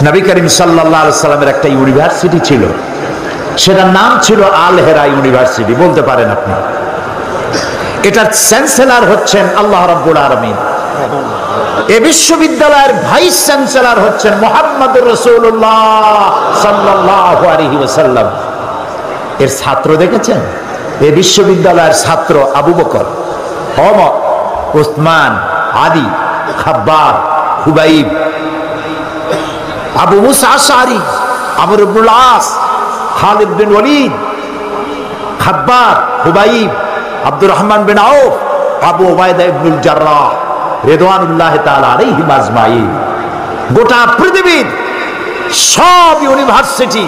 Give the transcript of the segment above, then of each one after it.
নবী করিম সাল্লাল্লাহু আলাইহি সাল্লামের একটা ইউনিভার্সিটি ছিল, সেটার নাম ছিল আল হেরা ইউনিভার্সিটি, বলতে পারেন আপনি। এটার চ্যান্সেলর হচ্ছেন আল্লাহ রাব্বুল আলামিন। এই বিশ্ববিদ্যালয়ের ভাইস চ্যান্সেলর হচ্ছেন মুহাম্মদুর রাসূলুল্লাহ সাল্লাল্লাহু আলাইহি ওয়াসাল্লাম। এর ছাত্র দেখেছেন? এই বিশ্ববিদ্যালয়ের ছাত্র আবু বকর, ওমর, উসমান, আলী, খাব্বাব, খুবাইব, আবু মুসা আশআরী, আমর ইবনুল আস, খালিদ বিন ওয়ালিদ, খাব্বাব, খুবাইব, আব্দুর রহমান বিন আউফ, আবু উবাইদা ইবনুল জাররাহ রিদওয়ানুল্লাহ তাআলা আলাইহিম আজমাইন। গোটা পৃথিবীর সব ইউনিভার্সিটি,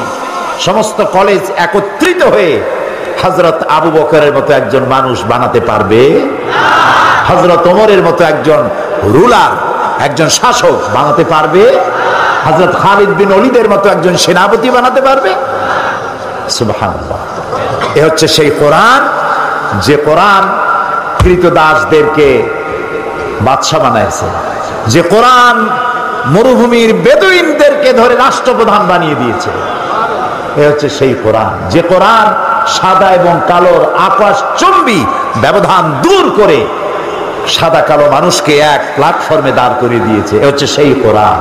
সমস্ত কলেজ একত্রিত হয়ে হযরত আবু বকরের মতো একজন মানুষ বানাতে পারবে? হযরত ওমরের মতো একজন রুলার, একজন শাসক বানাতে পারবে? হযরত খালিদ বিন ওয়ালিদের মতো একজন সেনাপতি বানাতে পারবে? সুবহানাল্লাহ। এ হচ্ছে সেই কোরআন, যে কোরআন কৃতদাসদেরকে বাদশা বানাইছে, যে কোরআন মরুভূমির বেদুইনদেরকে ধরে রাষ্ট্রপ্রধান বানিয়ে দিয়েছে। এ হচ্ছে সেই কোরআন, যে কোরআন সাদা এবং কালোর আকাশচুম্বী ব্যবধান দূর করে সাদা কালো মানুষকে এক প্ল্যাটফর্মে দাঁড় করে দিয়েছে। এ হচ্ছে সেই কোরআন।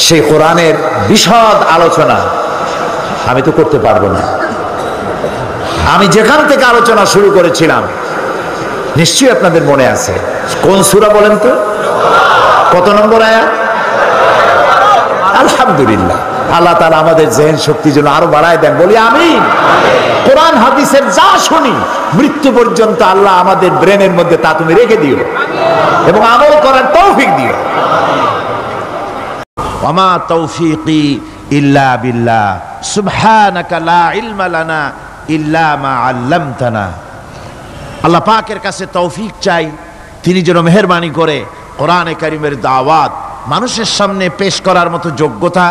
সেই কোরআনের বিশদ আলোচনা আমি তো করতে পারবো না। আমি যেখান থেকে আলোচনা শুরু করেছিলাম নিশ্চয়ই আপনাদের মনে আছে। কোন সূরা বলেন তো? কত নম্বর আয়াত? আলহামদুলিল্লাহ, আল্লাহ তাআলা আমাদের জেহেন শক্তি যেন আরো বাড়ায় দেন, বলি আমিন। কোরআন হাদিসের যা শুনি মৃত্যু পর্যন্ত আল্লাহ আমাদের ব্রেনের মধ্যে তা তুমি রেখে দিও এবং আমল করার তৌফিক দিও। ওয়ামা তৌফিকি ইল্লা বিল্লাহ সুবহানাকা লা ইলমা লানা ইল্লা মা আল্লামতানা। আল্লাহ পাকের কাছে তৌফিক চাই, তিনি যেন মেহেরবানি করে কোরআনে কারীমের দাওয়াত মানুষের সামনে পেশ করার মতো যোগ্যতা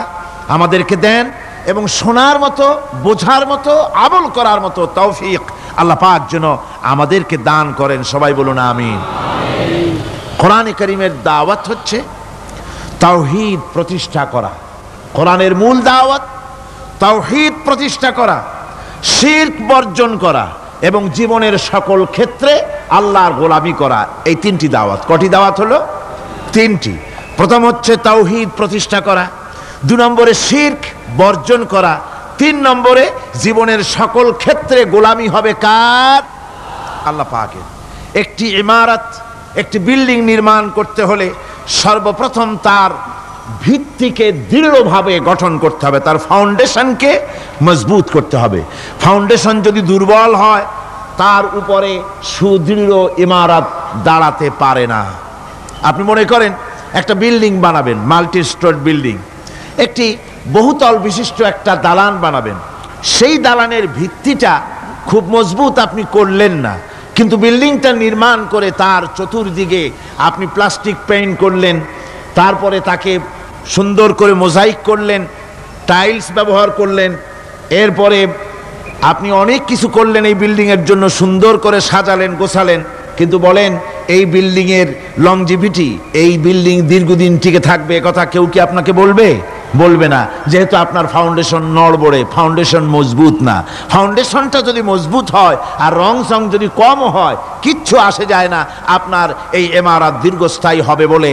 আমাদেরকে দেন এবং শোনার মতো, বোঝার মতো, আমল করার মতো তৌফিক আল্লাহ পাক যেন আমাদেরকে দান করেন। সবাই বলুন আমিন। কোরআনে কারীমের দাওয়াত হচ্ছে তাওহীদ প্রতিষ্ঠা করা। কোরআনের মূল দাওয়াত তাওহীদ প্রতিষ্ঠা করা, শিরক বর্জন করা এবং জীবনের সকল ক্ষেত্রে আল্লাহর গোলামি করা। এই তিনটি দাওয়াত। কটি দাওয়াত হলো? তিনটি। প্রথম হচ্ছে তাওহীদ প্রতিষ্ঠা করা, 2 নম্বরে শিরক বর্জন করা, 3 নম্বরে জীবনের সকল ক্ষেত্রে গোলামি হবে কার? আল্লাহ পাকের। একটি ইমারত, একটি বিল্ডিং নির্মাণ করতে হলে সর্বপ্রথম তার ভিত্তিকে দৃঢ়ভাবে গঠন করতে হবে, তার ফাউন্ডেশনকে মজবুত করতে হবে। ফাউন্ডেশন যদি দুর্বল হয় তার উপরে সুদৃঢ় ইমারত দাঁড়াতে পারে না। আপনি মনে করেন একটা বিল্ডিং বানাবেন, মাল্টি স্টোর বিল্ডিং, একটি বহুতল বিশিষ্ট একটা দালান বানাবেন। সেই দালানের ভিত্তিটা খুব মজবুত আপনি করলেন না, কিন্তু বিল্ডিংটা নির্মাণ করে তার চতুর্দিকে আপনি প্লাস্টিক পেইন্ট করলেন, তারপরে তাকে সুন্দর করে মোজাইক করলেন, টাইলস ব্যবহার করলেন, এরপরে আপনি অনেক কিছু করলেন এই বিল্ডিংয়ের জন্য, সুন্দর করে সাজালেন, গোছালেন। কিন্তু বলেন এই বিল্ডিংয়ের লংজিভিটি, এই বিল্ডিং দীর্ঘদিন টিকে থাকবে কথা কেউ কি আপনাকে বলবে? বলবে না, যেহেতু আপনার ফাউন্ডেশন নড়বড়ে, ফাউন্ডেশন মজবুত না। ফাউন্ডেশনটা যদি মজবুত হয় আর রং সং যদি কম হয়, কিচ্ছু আসে যায় না, আপনার এই ইমারত দীর্ঘস্থায়ী হবে বলে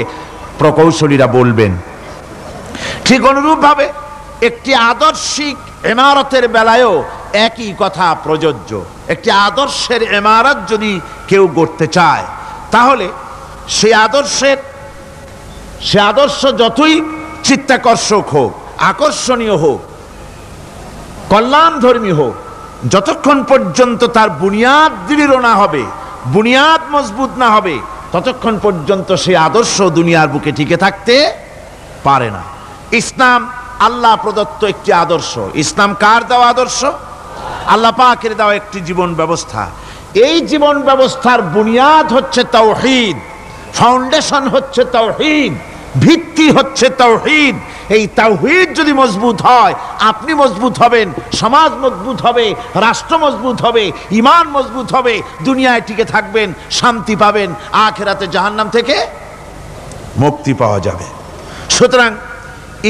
প্রকৌশলীরা বলবেন। ঠিক অনুরূপভাবে একটি আদর্শিক ইমারতের বেলায়ও একই কথা প্রযোজ্য। একটি আদর্শের ইমারত যদি কেউ গড়তে চায় তাহলে সে আদর্শ যতই চিত্তাকর্ষক হোক, আকর্ষণীয় হোক, কল্যাণধর্মী হোক, যতক্ষণ পর্যন্ত তার বুনিয়াদ দৃঢ় না হবে, বুনিয়াদ মজবুত না হবে, ততক্ষণ পর্যন্ত সেই আদর্শ দুনিয়ার বুকে টিকে থাকতে পারে না। ইসলাম আল্লাহ প্রদত্ত একটি আদর্শ। ইসলাম কার দেওয়া আদর্শ? আল্লাহ পাকের দেওয়া একটি জীবন ব্যবস্থা। এই জীবন ব্যবস্থার বুনিয়াদ হচ্ছে তাওহীদ, ফাউন্ডেশন হচ্ছে তাওহীদ, ভিত্তি হচ্ছে তাওহীদ। এই তাওহীদ যদি মজবুত হয়, আপনি মজবুত হবেন, সমাজ মজবুত হবে, রাষ্ট্র মজবুত হবে, ঈমান মজবুত হবে, দুনিয়ায় টিকে থাকবেন, শান্তি পাবেন, আখিরাতে জাহান্নাম থেকে মুক্তি পাওয়া যাবে। সুতরাং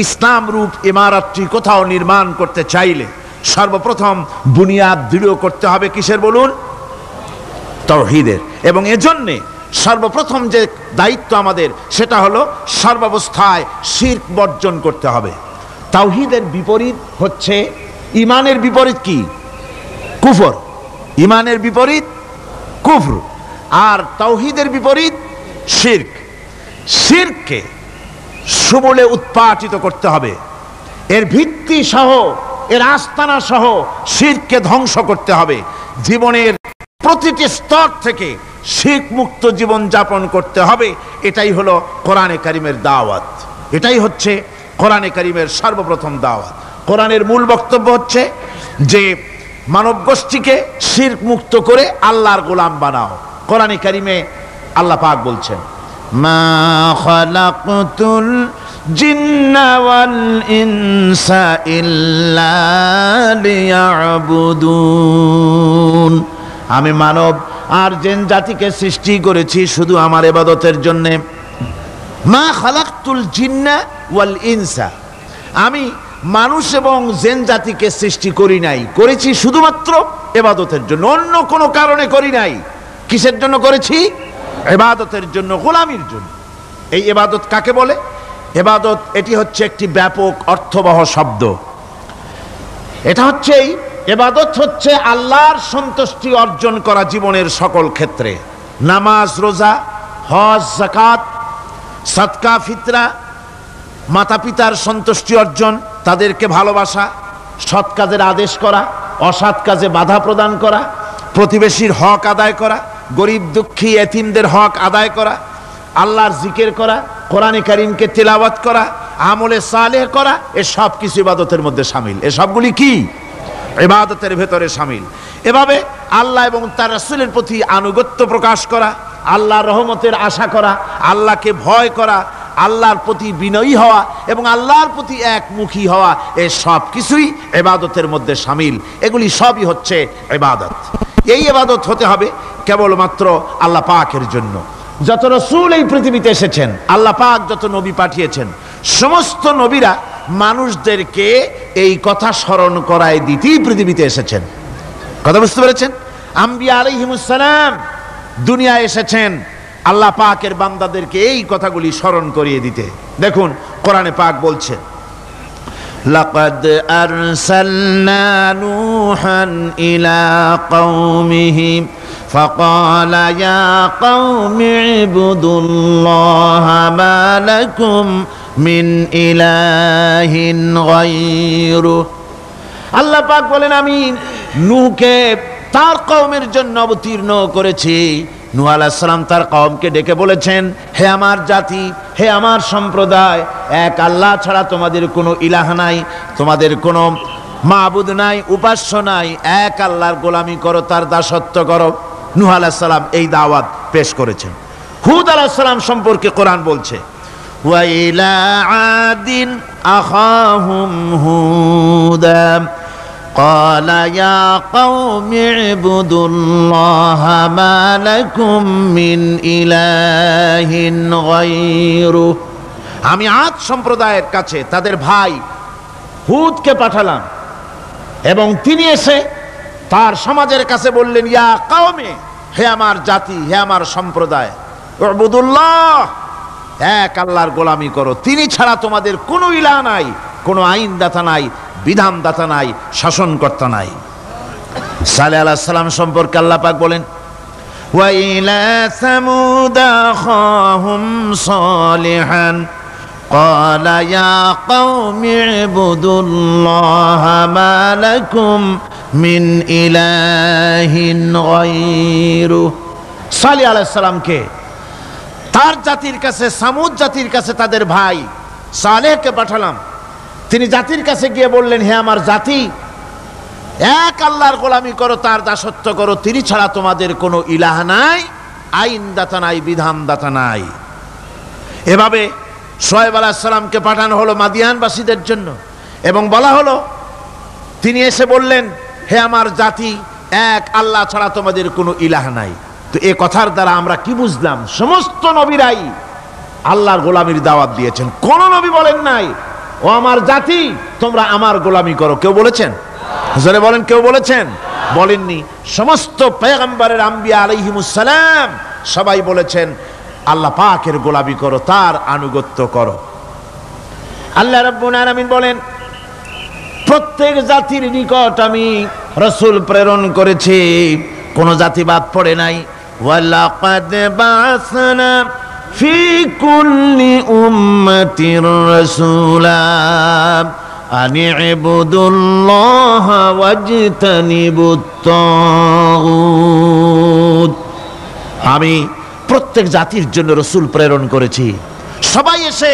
ইসলাম রূপ ইমারতটি কোথাও নির্মাণ করতে চাইলে সর্বপ্রথম বুনিয়াদ দৃঢ় করতে হবে কিসের বলুন? তাওহীদের। এবং এজন্যে সর্বপ্রথম যে দায়িত্ব আমাদের সেটা হলো সর্বাবস্থায় শিরক বর্জন করতে হবে। তাওহীদের বিপরীত হচ্ছে, ইমানের বিপরীত কি? কুফর। ইমানের বিপরীত কুফর, আর তাওহীদের বিপরীত শিরক। শিরককে সমূলে উৎপাটিত করতে হবে, এর ভিত্তি সহ, এর আস্তানা সহ শিরককে ধ্বংস করতে হবে। জীবনের প্রতিটি স্তর থেকে শিরক মুক্ত জীবন যাপন করতে হবে। এটাই হলো কোরআনে কারিমের দাওয়াত, এটাই হচ্ছে কোরআনে কারিমের সর্বপ্রথম দাওয়াত। কোরআনের মূল বক্তব্য হচ্ছে যে মানব গোষ্ঠীকে শিরক মুক্ত করে আল্লাহর গোলাম বানাও। কোরআনে কারিমে আল্লাহ পাক বলছেন, মা খালাকতুল জিন্না ওয়াল ইনসা ইল্লা লিয়াবুদুন, আমি মানব আর জিন জাতিকে সৃষ্টি করেছি শুধু আমার ইবাদতের জন্য। মা খালাকতুল জিন্না ওয়াল ইনসা, আমি মানুষ এবং জিন জাতিকে সৃষ্টি করি নাই, করেছি শুধুমাত্র ইবাদতের জন্য, অন্য কোনো কারণে করি নাই। কিসের জন্য করেছি? ইবাদতের জন্য, গোলামির জন্য। এই ইবাদত কাকে বলে? ইবাদত এটি হচ্ছে একটি ব্যাপক অর্থবহ শব্দ। এটা হচ্ছে, ইবাদত হচ্ছে আল্লাহর সন্তুষ্টি অর্জন করা জীবনের সকল ক্ষেত্রে। নামাজ, রোজা, হজ, যাকাত, সাদকা, ফিতরা, মাতা পিতার সন্তুষ্টি অর্জন, তাদেরকে ভালোবাসা, সৎ কাজের আদেশ করা, অসৎ কাজে বাধা প্রদান করা, প্রতিবেশীর হক আদায় করা, গরিব দুঃখী এতিমদের হক আদায় করা, আল্লাহর জিকির করা, কোরআনে কারীমকে তিলাওয়াত করা, আমলে সালেহ করা, এ সব কিছু ইবাদতের মধ্যে শামিল। এ সবগুলি কি? ইবাদতের ভেতরে শামিল। এভাবে আল্লাহ এবং তার রাসূলের প্রতি আনুগত্য প্রকাশ করা, আল্লাহর রহমতের আশা করা, আল্লাহকে ভয় করা, আল্লাহর প্রতি বিনয়ী হওয়া এবং আল্লাহর প্রতি একমুখী হওয়া, এ সব কিছুই ইবাদতের মধ্যে শামিল। এগুলি সবই হচ্ছে ইবাদত। এই ইবাদত হতে হবে কেবলমাত্র আল্লাহ পাকের জন্য। যত রাসূল এই পৃথিবীতে এসেছেন, আল্লাহ পাক যত নবী পাঠিয়েছেন, সমস্ত নবীরা মানুষদেরকে এই কথা স্মরণ করায় দিতেই পৃথিবীতে এসেছেন। কথা বুঝতে পেরেছেন? আম্বিয়া আলাইহিমুস সালাম দুনিয়ায় এসেছেন আল্লাহ পাকের বান্দাদেরকে এই কথাগুলি স্মরণ করিয়ে দিতে। দেখুন কোরআনে পাক বলছে, লাকাদ আরসালনা নূহান ইলা কওমিহি ফাকালা ইয়া কওমি ইবুদুল্লাহা মা লাকুম মিন ইলাহিন গায়রু। আল্লাহ পাক বলেন, আমি নূহকে তার কওমের জন্য অবতীর্ণ করেছি। নূহ আলাইহিস সালাম তার কওমকে ডেকে বলেছেন, হে আমার জাতি, হে আমার সম্প্রদায়, এক আল্লাহ ছাড়া তোমাদের কোনো ইলাহ নাই, তোমাদের কোনো মাবুদ নাই, উপাস্য নাই, এক আল্লাহর গোলামি করো, তার দাসত্ব করো। নূহ আলাইহিস সালাম এই দাওয়াত পেশ করেছেন। হুদ আলাইহিস সালাম সম্পর্কে কোরআন বলছে, ওয়া ইলা আদিন আখাহুম হুদা قال يا قوم اعبدوا الله ما لكم من إله غيره। আমি আদ সম্প্রদায়ের কাছে তাদের ভাই হুদকে পাঠালাম এবং তিনি এসে তার সমাজের কাছে বললেন, ইয়া কওমে, হে আমার জাতি, হে আমার সম্প্রদায়, উবুদুল্লাহ, এক আল্লাহর গোলামি করো, তিনি ছাড়া তোমাদের কোনো ইলাহ নাই, কোনো আইনদাতা নাই, বিধানদাতা নাই, শাসনকর্তা নাই। সালেহ আলাইহিস সালাম সম্পর্কে আল্লাহ পাক বলেন, ওয়া ইলা সামুদ আখাহুম সালিহান ক্বালা ইয়া কওমি ইবুদুল্লাহা মা লাকুম মিন ইলাহিন গায়রু। সালেহ আলাইহিস সালামকে তার জাতির কাছে, সামুদ জাতির কাছে তাদের ভাই সালেহকে পাঠালাম। তিনি জাতির কাছে গিয়ে বললেন, হে আমার জাতি, এক আল্লাহর গোলামি করো, তার দাসত্ব করো, তিনি ছাড়া তোমাদের কোনো ইলাহ নাই, আইনদাতা নাই, বিধানদাতা নাই। এভাবে শুআয়ব আলাইহিস সালামকে পাঠানো হলো মাদিয়ানবাসীদের জন্য এবং বলা হলো, তিনি এসে বললেন, হে আমার জাতি, এক আল্লাহ ছাড়া তোমাদের কোনো ইলাহ নাই। তো এ কথার দ্বারা আমরা কি বুঝলাম? সমস্ত নবীরাই আল্লাহর গোলামির দাওয়াত দিয়েছেন। কোন নবী বলেন নাই ও আমার জাতি তোমরা আমার গোলামি করো, কেউ বলেছেন? জোরে বলেন, কেউ বলেছেন? বলেননি। সমস্ত পয়গম্বরের আম্বিয়া আলাইহিমুস সালাম সবাই বলেছেন আল্লাহ পাকের গোলামি করো, তার আনুগত্য করো। আল্লাহ রাব্বুল আলামিন বলেন প্রত্যেক জাতির নিকট আমি রাসূল প্রেরণ করেছি, কোন জাতি বাদ পড়ে নাই। ওয়ালাকাদ বা'সনা ফি কুল্লি উম্মাতির রাসূলা আন ইবুদুল্লাহা ওয়াজতানিবুত তাগুত। আমি প্রত্যেক জাতির জন্য রাসূল প্রেরণ করেছি। সবাই এসে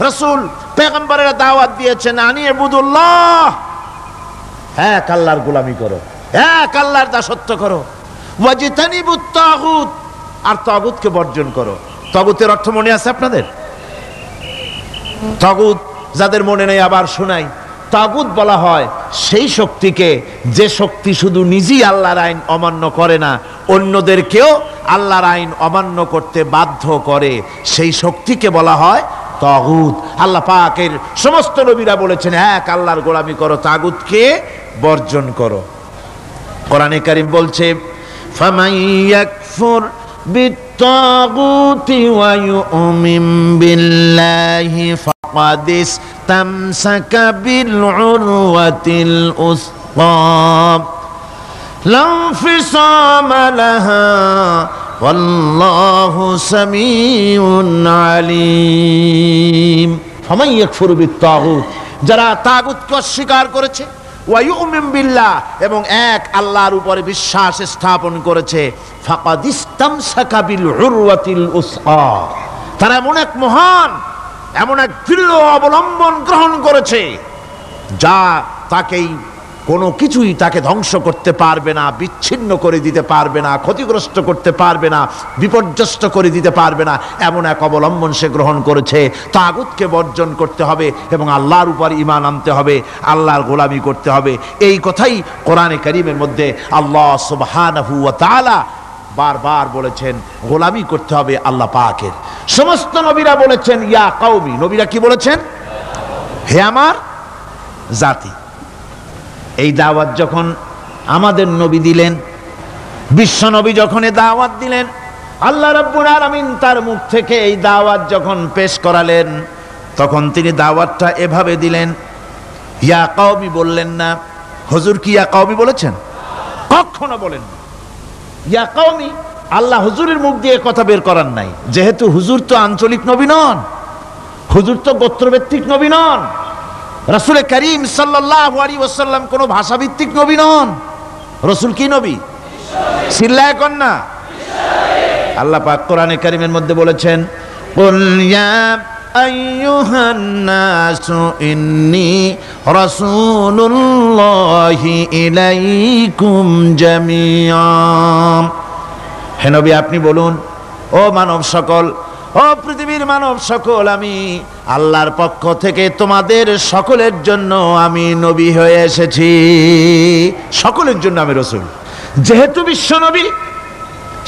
রাসূল পয়গম্বরের দাওয়াত দিয়েছেন আন ইবুদুল্লাহ, এক আল্লাহর গোলামি করো, এক আল্লাহর দাসত্ব করো। ওয়াজতানিবুত তাগুত, আর তাগুতকে বর্জন করো। তাগুতের অর্থ মনে আছে আপনাদের? তাগুত যাদের মনে নেই আবার শোনাই। তাগুত বলা হয় সেই শক্তিকে যে শক্তি শুধু নিজেই আল্লাহর আইন অমান্য করে না, অন্যদেরকেও আল্লাহর আইন অমান্য করতে বাধ্য করে, সেই শক্তিকে বলা হয় তাগুত। আল্লাহ পাকের সমস্ত নবীরা বলেছেন এক আল্লাহর গোলামি করো, তাগুতকে বর্জন করো। কোরআনে কারীম বলছে ফামান ইয়াকফুর বিত্তাগুতি ওয়া ইউমিন বিল্লাহি ফাকাদ ইসতামসাকা বিল উরওয়াতিল উসকা লা ইনফিসামা লাহা ওয়াল্লাহু সামিউন আলিম। ফামান ইয়াকফুর বিত্তাগুত, যারা তাগুতকে অস্বীকার করেছে, ওয়া ইউমিন বিল্লাহ, এবং এক আল্লাহর উপরে বিশ্বাস স্থাপন করেছে, ফাকাদ ইসতামসাকা বিল উরওয়াতিল উসকা, তারা এমন এক মহান, এমন এক দৃঢ় অবলম্বন গ্রহণ করেছে যা তাকেই কোনো কিছুই তাকে ধ্বংস করতে পারবে না, বিচ্ছিন্ন করে দিতে পারবে না, ক্ষতিগ্রস্ত করতে পারবে না, বিপর্যস্ত করে দিতে পারবে না, এমন এক অবলম্বন সে গ্রহণ করেছে। তাগুতকে বর্জন করতে হবে এবং আল্লাহর উপর ঈমান আনতে হবে, আল্লাহর গোলামি করতে হবে। এই কথাই কোরআনে কারীমের মধ্যে আল্লাহ সুবহানাহু ওয়া তাআলা বারবার বলেছেন, গোলামি করতে হবে আল্লাহ পাকের। সমস্ত নবীরা বলেছেন ইয়া কওমি, নবীরা কি বলেছেন? হে আমার জাতি। এই দাওয়াত যখন আমাদের নবী দিলেন, বিশ্ব নবী যখন এই দাওয়াত দিলেন, আল্লাহ রাব্বুল আলামিন তার মুখ থেকে এই দাওয়াত যখন পেশ করালেন, তখন তিনি দাওয়াতটা এভাবে দিলেন, ইয়া কওমি বললেন না। হুজুর কি ইয়া কওমি বলেছেন? কখনো বলেন না ইয়া কওমি। আল্লাহ হুজুরের মুখ দিয়ে কথা বের করার নাই, যেহেতু হুজুর তো আঞ্চলিক নবী নন, হুজুর তো গোত্রভিত্তিক নবী নন, রাসূল করিম সাল্লাল্লাহু আলাইহি ওয়াসাল্লাম কোন ভাষাভিত্তিক নবী নন। রাসূল কি নবী? চিল্লায় কোন না। আল্লাহ পাক কোরআনে কারীমের মধ্যে বলেছেন কুল ইয়া আইয়ুহান নাসু ইন্নী রাসূলুল্লাহি ইলাইকুম জামিআ। হে নবী আপনি বলুন, ও মানব সকল, ও পৃথিবীর মানব সকল, আমি আল্লাহর পক্ষ থেকে তোমাদের সকলের জন্য আমি নবী হয়ে এসেছি। সকলের জন্য আমি রাসূল। যেহেতু বিশ্ব নবী,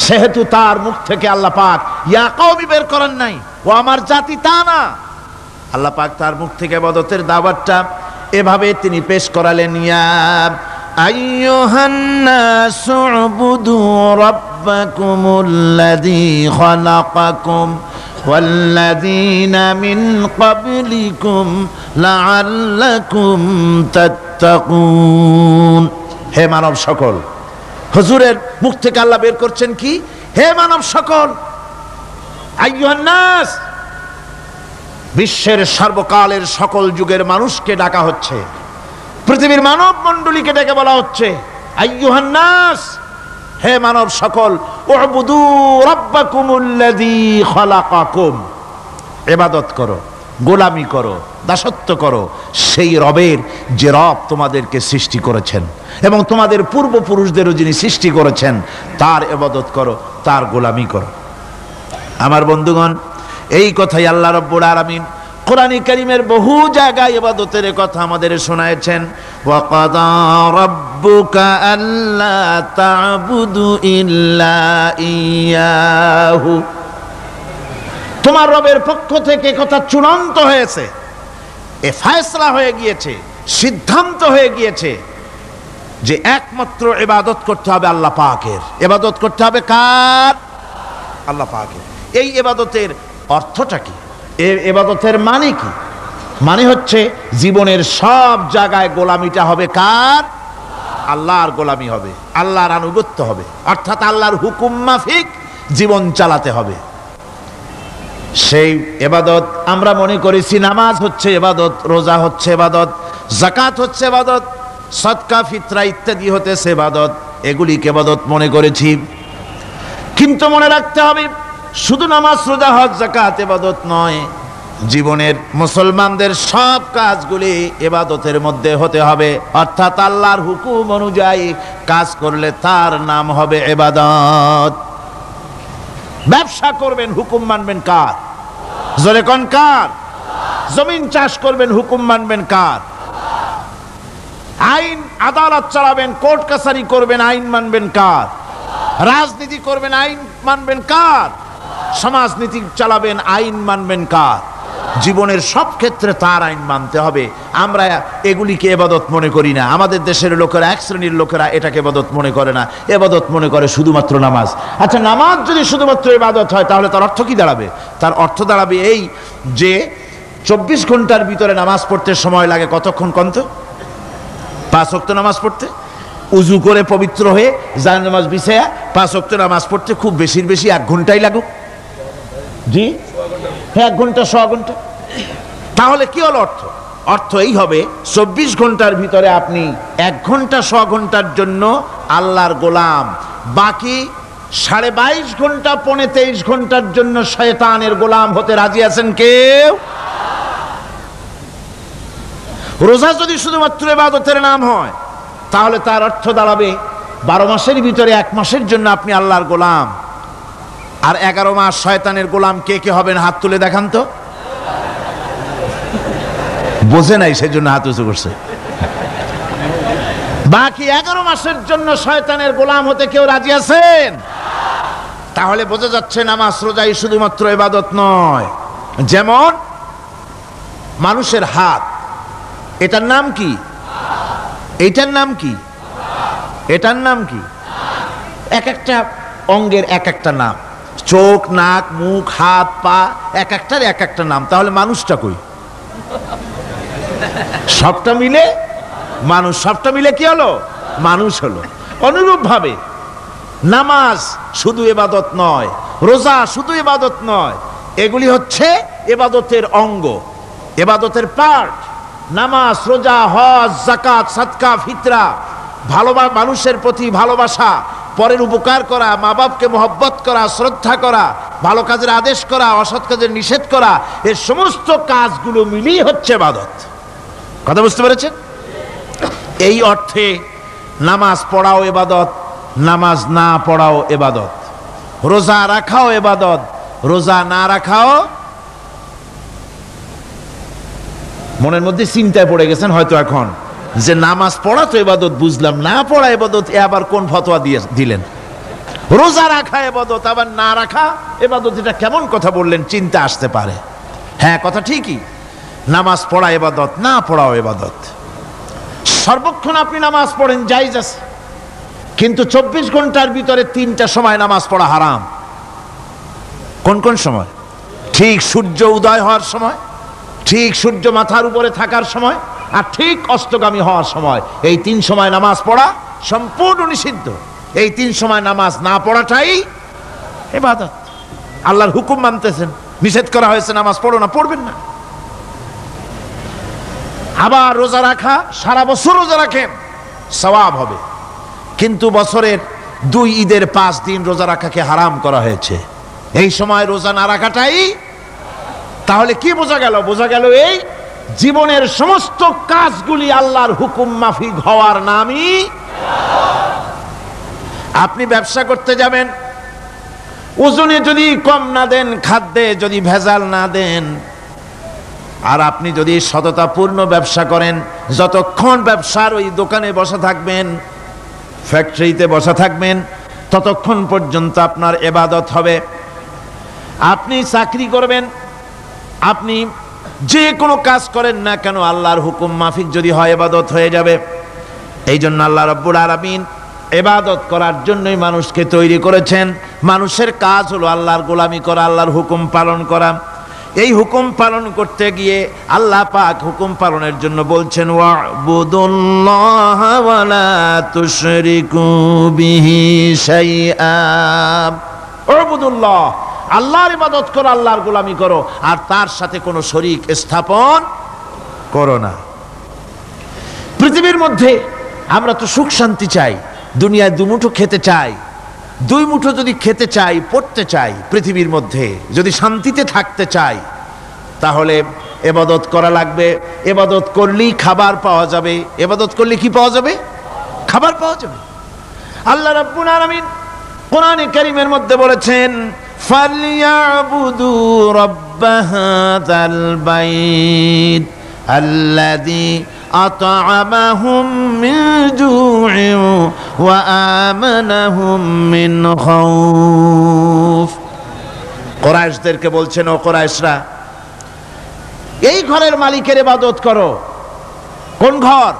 সেহেতু তার মুখ থেকে আল্লাহ পাক ইয়া কওমি বের করেন নাই, ও আমার জাতি, তা না। আল্লাহ পাক তার মুখ থেকে ইবাদতের দাওয়াতটা এভাবে তিনি পেশ করালেন, ইয়া আইয়ুহান নাসু উবুদু রাব্বাকুমুল্লাযী খালাকাকুম ওয়াল্লাযীনা মিন ক্বাবলিকুম লাআল্লাকুম তাত্তাকুন। হে মানব সকল, হুজুরের মুখ থেকে আল্লাহ বের করছেন কি? হে মানব সকল, আইয়ুহান নাস, বিশ্বের সর্বকালের সকল যুগের মানুষকে ডাকা হচ্ছে, পৃথিবীর মানব মণ্ডলীকে ডেকে বলা হচ্ছে আইয়ুহান নাস, হে মানব সকল, উবুদু রাব্বাকুমুল্লাযী খালাকাকুম, ইবাদত করো, গোলামি করো, দাসত্ব করো সেই রবের যে রব তোমাদেরকে সৃষ্টি করেছেন এবং তোমাদের পূর্বপুরুষদেরও যিনি সৃষ্টি করেছেন, তার ইবাদত করো, তার গোলামি করো। আমার বন্ধুগণ, এই কথাই আল্লাহ রাব্বুল আলামিন কোরআনে কারীমের বহু জায়গায় ইবাদতের কথা আমাদের শোনায়েছেন। ওয়া কাদা রাব্বুকা আল্লা তা'বুদু ইল্লা ইয়াহু, তোমার রবের পক্ষ থেকে কথা চূড়ান্ত হয়েছে, এ ফয়সালা হয়ে গিয়েছে, সিদ্ধান্ত হয়ে গিয়েছে যে একমাত্র ইবাদত করতে হবে আল্লাহ পাকের। ইবাদত করতে হবে কার? আল্লাহ পাকের। এই ইবাদতের অর্থটা কি? এই ইবাদতের মানে কি? মানে হচ্ছে জীবনের সব জায়গায় গোলামিটা হবে কার? আল্লাহর গোলামি হবে, আল্লাহর আনুগত্য হবে, অর্থাৎ আল্লাহর হুকুম মাফিক জীবন চালাতে হবে। সেই ইবাদত আমরা মনে করেছি নামাজ হচ্ছে ইবাদত, রোজা হচ্ছে ইবাদত, যাকাত হচ্ছে ইবাদত, সদকা ফিতরা ইত্যাদি হতেছে ইবাদত, এগুলিকে ইবাদত মনে করেছি। কিন্তু মনে রাখতে হবে শুধু নামাজ, রোজা, হজ, যাকাত ইবাদত নয়। জীবনের মুসলমানদের সব কাজগুলি ইবাদতের মধ্যে হতে হবে, অর্থাৎ আল্লাহর হুকুম অনুযায়ী কাজ করলে তার নাম হবে ইবাদত। ব্যবসা করবেন, হুকুম মানবেন কার? জোরে কোন কার? জমিন চাষ করবেন, হুকুম মানবেন কার? আইন আদালত চালাবেন, কোর্ট কাছারি করবেন, আইন মানবেন কার? রাজনীতি করবেন, আইন মানবেন কার? সমাজনীতি চালাবেন, আইন মানবেন কার? জীবনের সব ক্ষেত্রে তার আইন মানতে হবে। আমরা এগুলিকে ইবাদত মনে করি না। আমাদের দেশের লোকেরা, এক শ্রেণীর লোকেরা এটাকে ইবাদত মনে করে না, ইবাদত মনে করে শুধুমাত্র নামাজ। আচ্ছা, নামাজ যদি শুধুমাত্র ইবাদত হয় তাহলে তার অর্থ কি দাঁড়াবে? তার অর্থ দাঁড়াবে এই যে 24 ঘন্টার ভিতরে নামাজ পড়তে সময় লাগে কতক্ষণ? কত? 5 ওয়াক্ত নামাজ পড়তে, উজু করে পবিত্র হয়ে জান নামাজ বিছায়া 5 ওয়াক্ত নামাজ পড়তে খুব বেশির বেশি 1 ঘন্টাই লাগুক। জি, 1 ঘন্টা, 100 ঘন্টা। তাহলে কি হলো অর্থ? অর্থ এই হবে 24 ঘন্টার ভিতরে আপনি 1 ঘন্টা 100 ঘন্টার জন্য আল্লাহর গোলাম, বাকি 22.5 ঘন্টা 23 ঘন্টার জন্য শয়তানের গোলাম হতে রাজি আছেন কেউ? রোজা যদি শুধুমাত্র ইবাদতের নাম হয় তাহলে তার অর্থ দাঁড়াবে 12 মাসের ভিতরে 1 মাসের জন্য আপনি আল্লাহর গোলাম, আর 11 মাস শয়তানের গোলাম। কে কে হবেন হাত তুলে দেখান তো। বোঝে নাই সেজন্য হাত উঁচু করছে। বাকি 11 মাসের জন্য শয়তানের গোলাম হতে কেউ রাজি আছেন? তাহলে বোঝা যাচ্ছে নামাজ রোজাই শুধুমাত্র ইবাদত নয়। যেমন মানুষের হাত, এটার নাম কি? এটার নাম কি? এটার নাম কি? এক একটা অঙ্গের এক একটা নাম। চোখ, নাক, মুখ, হাত, পা, এক একটার এক একটা নাম। তাহলে মানুষটা কই? সবটা মিলে মানুষ। সবটা মিলে কি হলো? মানুষ হলো। অনুরূপ ভাবে নামাজ শুধু ইবাদত নয়, রোজা শুধু ইবাদত নয়, এগুলি হচ্ছে ইবাদতের অঙ্গ, ইবাদতের পার্ট। নামাজ, রোজা, হজ, যাকাত, সদকা, ফিতরা, ভালোবাসা, মানুষের প্রতি ভালোবাসা, পরের উপকার করা, মা বাপকে মহব্বত করা, শ্রদ্ধা করা, ভালো কাজের আদেশ করা, অসৎ কাজের নিষেধ করা, এর সমস্ত কাজগুলো মিলিয়ে হচ্ছে ইবাদত। কথা বুঝতে পেরেছেন? এই অর্থে নামাজ পড়াও ইবাদত, নামাজ না পড়াও ইবাদত। রোজা রাখাও ইবাদত, রোজা না রাখাও। মনের মধ্যে চিন্তায় পড়ে গেছেন হয়তো এখন যে নামাজ পড়া তো ইবাদত বুঝলাম, না পড়া ইবাদত, এ আবার কোন ফতোয়া দিলেন? রোজা রাখা ইবাদত, আবার না রাখা ইবাদত, এটা কেমন কথা বললেন? চিন্তা আসতে পারে। হ্যাঁ, কথা ঠিকই। নামাজ পড়া ইবাদত, না পড়াও ইবাদত। সর্বক্ষণ আপনি নামাজ পড়েন, জায়েজ আছে, কিন্তু 24 ঘন্টার ভিতরে 3টা সময় নামাজ পড়া হারাম। কোন কোন সময়? ঠিক সূর্য উদয় হওয়ার সময়, ঠিক সূর্য মাথার উপরে থাকার সময়, আর ঠিক অস্তগামী হওয়ার সময়। এই 3 সময় নামাজ পড়া সম্পূর্ণ নিষিদ্ধ। এই 3 সময় নামাজ না পড়াটাই ইবাদত। আল্লাহর হুকুম মানতেছেন, নিষেধ করা হয়েছে নামাজ পড়ো না, পড়বেন না। আবার রোজা রাখা, সারা বছর রোজা রাখেন, সওয়াব হবে, কিন্তু বছরের 2 ঈদের 5 দিন রোজা রাখাকে হারাম করা হয়েছে। এই সময় রোজা না রাখাটাই। তাহলে কি বোঝা গেল? বোঝা গেল এই জীবনের সমস্ত কাজগুলি আল্লাহর হুকুম মাফিক হওয়ার নামই। আপনি ব্যবসা করতে যাবেন, ওজনে যদি কম না দেন, খাদ্যে যদি ভেজাল না দেন, আর আপনি যদি সততাপূর্ণ ব্যবসা করেন, যতক্ষণ ব্যবসার ওই দোকানে বসা থাকবেন, ফ্যাক্টরিতে বসা থাকবেন, ততক্ষণ পর্যন্ত আপনার ইবাদত হবে। আপনি চাকরি করবেন, আপনি যে কোনো কাজ করেন না কেন আল্লাহর হুকুম মাফিক যদি হয় ইবাদত হয়ে যাবে। এই জন্য আল্লাহ রাব্বুল আলামিন ইবাদত করার জন্যই মানুষকে তৈরি করেছেন। মানুষের কাজ হলো আল্লাহর গোলামি করা, আল্লাহর হুকুম পালন করা। এই হুকুম পালন করতে গিয়ে আল্লাহ পাক হুকুম পালনের জন্য বলছেন ওয়াবুদুল্লাহ ওয়া লা তুশরিকু বিহি শাইআ। ওয়াবুদুল্লাহ, আল্লাহর ইবাদত করো, আল্লাহর গোলামি করো, আর তার সাথে কোনো শরীক স্থাপন করো না। পৃথিবীর মধ্যে আমরা তো সুখ শান্তি চাই, দুনিয়ায় দুমুঠো খেতে চাই, দুই মুঠো যদি খেতে চাই, পড়তে চাই, পৃথিবীর মধ্যে যদি শান্তিতে থাকতে চাই, তাহলে ইবাদত করা লাগবে। ইবাদত করলেই খাবার পাওয়া যাবে। ইবাদত করলে কি পাওয়া যাবে? খাবার পাওয়া যাবে। আল্লাহ রাব্বুল আলামিন কোরআনে কারীমের মধ্যে বলেছেন ফালইয়াবুদু রাব্ব হাযাল বাইত আল্লাযী আত'আমাহুম মিন জু'ইন ওয়া আমানাহুম মিন খাউফ। কুরাইশদেরকে বলছেন, ও কুরাইশরা, এই ঘরের মালিকের ইবাদত করো। কোন ঘর?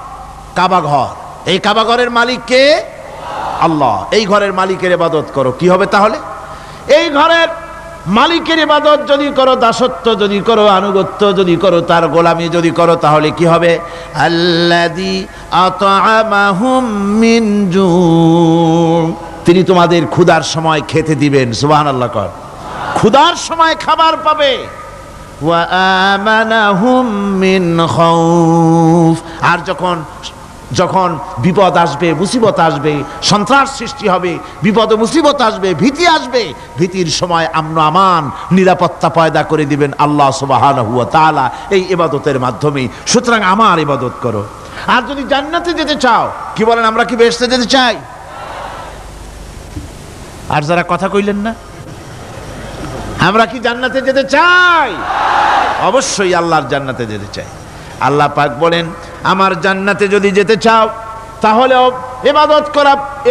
কাবা ঘর। এই কাবা ঘরের মালিক কে? আল্লাহ। এই ঘরের মালিকের ইবাদত করো। কি হবে তাহলে? এই ঘরের মালিকের ইবাদত যদি করো, দাসত্ব যদি করো, আনুগত্য যদি করো, তার গোলামি যদি করো, তাহলে কি হবে? আল্লাযী আত'আমাহুম মিন জু', তিনি তোমাদের ক্ষুধার সময় খেতে দিবেন। সুবহানাল্লাহ কর। ক্ষুধার সময় খাবার পাবে। ওয়া আমানাহুম মিন খাউফ, আর যখন বিপদ আসবে, মুসিবত আসবে, সন্ত্রাস সৃষ্টি হবে, বিপদ মুসিবত আসবে, ভীতি আসবে, ভীতির সময় আমন আমান নিরাপত্তা পয়দা করে দিবেন আল্লাহ সুবহানাহু ওয়া তাআলা এই ইবাদতের মাধ্যমে। সুতরাং আমার ইবাদত করো। আর যদি জান্নাতে যেতে চাও, কি বলেন, আমরা কি বেহেশতে যেতে চাই? আর যারা কথা কইলেন না, আমরা কি জান্নাতে যেতে চাই? অবশ্যই আল্লাহর জান্নাতে যেতে চাই। আল্লাহ পাক বলেন, আমার জান্নাতে যদি যেতে চাও তাহলে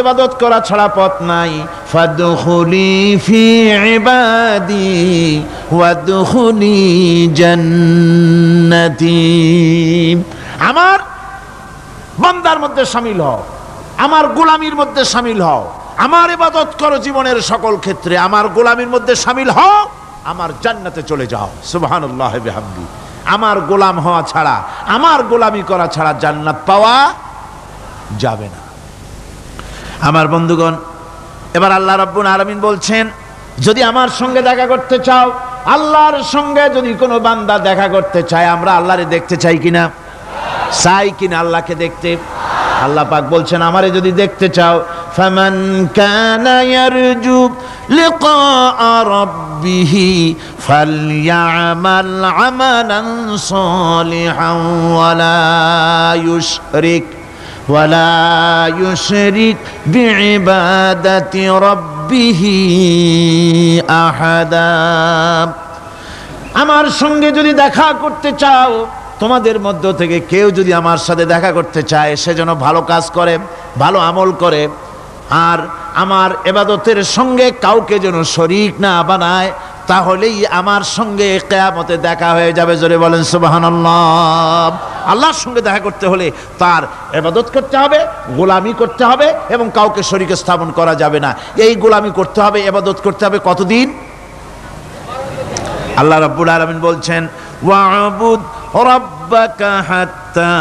ইবাদত করা ছাড়া পথ নাই। ফাদখুলি ফি ইবাদি ওয়াদখুলি জান্নাতি, আমার বান্দার মধ্যে শামিল হও, আমার গোলামির মধ্যে শামিল হও, আমার ইবাদত করো জীবনের সকল ক্ষেত্রে, আমার গোলামির মধ্যে শামিল হও, আমার জান্নাতে চলে যাও। সুবহানাল্লাহ বিহামদি। আমার গোলাম হওয়া ছাড়া, আমার গোলামি করা ছাড়া জান্নাত পাওয়া যাবে না। আমার বন্ধুগণ, এবার আল্লাহ রাব্বুল আলামিন বলছেন, যদি আমার সঙ্গে দেখা করতে চাও, আল্লাহর সঙ্গে যদি কোনো বান্দা দেখা করতে চায়, আমরা আল্লাহরে দেখতে চাই কিনা? চাই কিনা আল্লাহকে দেখতে? আল্লাহ পাক বলছেন, আমারে যদি দেখতে চাও, ফামান কানা ইয়ারজু লিকা রাব্বিহি ফালইআমাল আমালান সালিহান ওয়ালা ইউশরিক বিইবাদাতি রাব্বিহি আহাদা। আমার সঙ্গে যদি দেখা করতে চাও, তোমাদের মধ্য থেকে কেউ যদি আমার সাথে দেখা করতে চায়, সে যেন ভালো কাজ করে, ভালো আমল করে, আর আমার ইবাদতের সঙ্গে কাউকে যেন শরীক না বানায়, তাহলেই আমার সঙ্গে কিয়ামতে দেখা হয়ে যাবে। জোরে বলেন সুবহানাল্লাহ। আল্লাহর সঙ্গে দেখা করতে হলে তার ইবাদত করতে হবে, গোলামি করতে হবে, এবং কাউকে শরীক স্থাপন করা যাবে না। এই গোলামি করতে হবে, ইবাদত করতে হবে কতদিন? আল্লাহ রাব্বুল আলামিন বলছেন, ওয়া'বুদ রাব্বাকা হাত্তা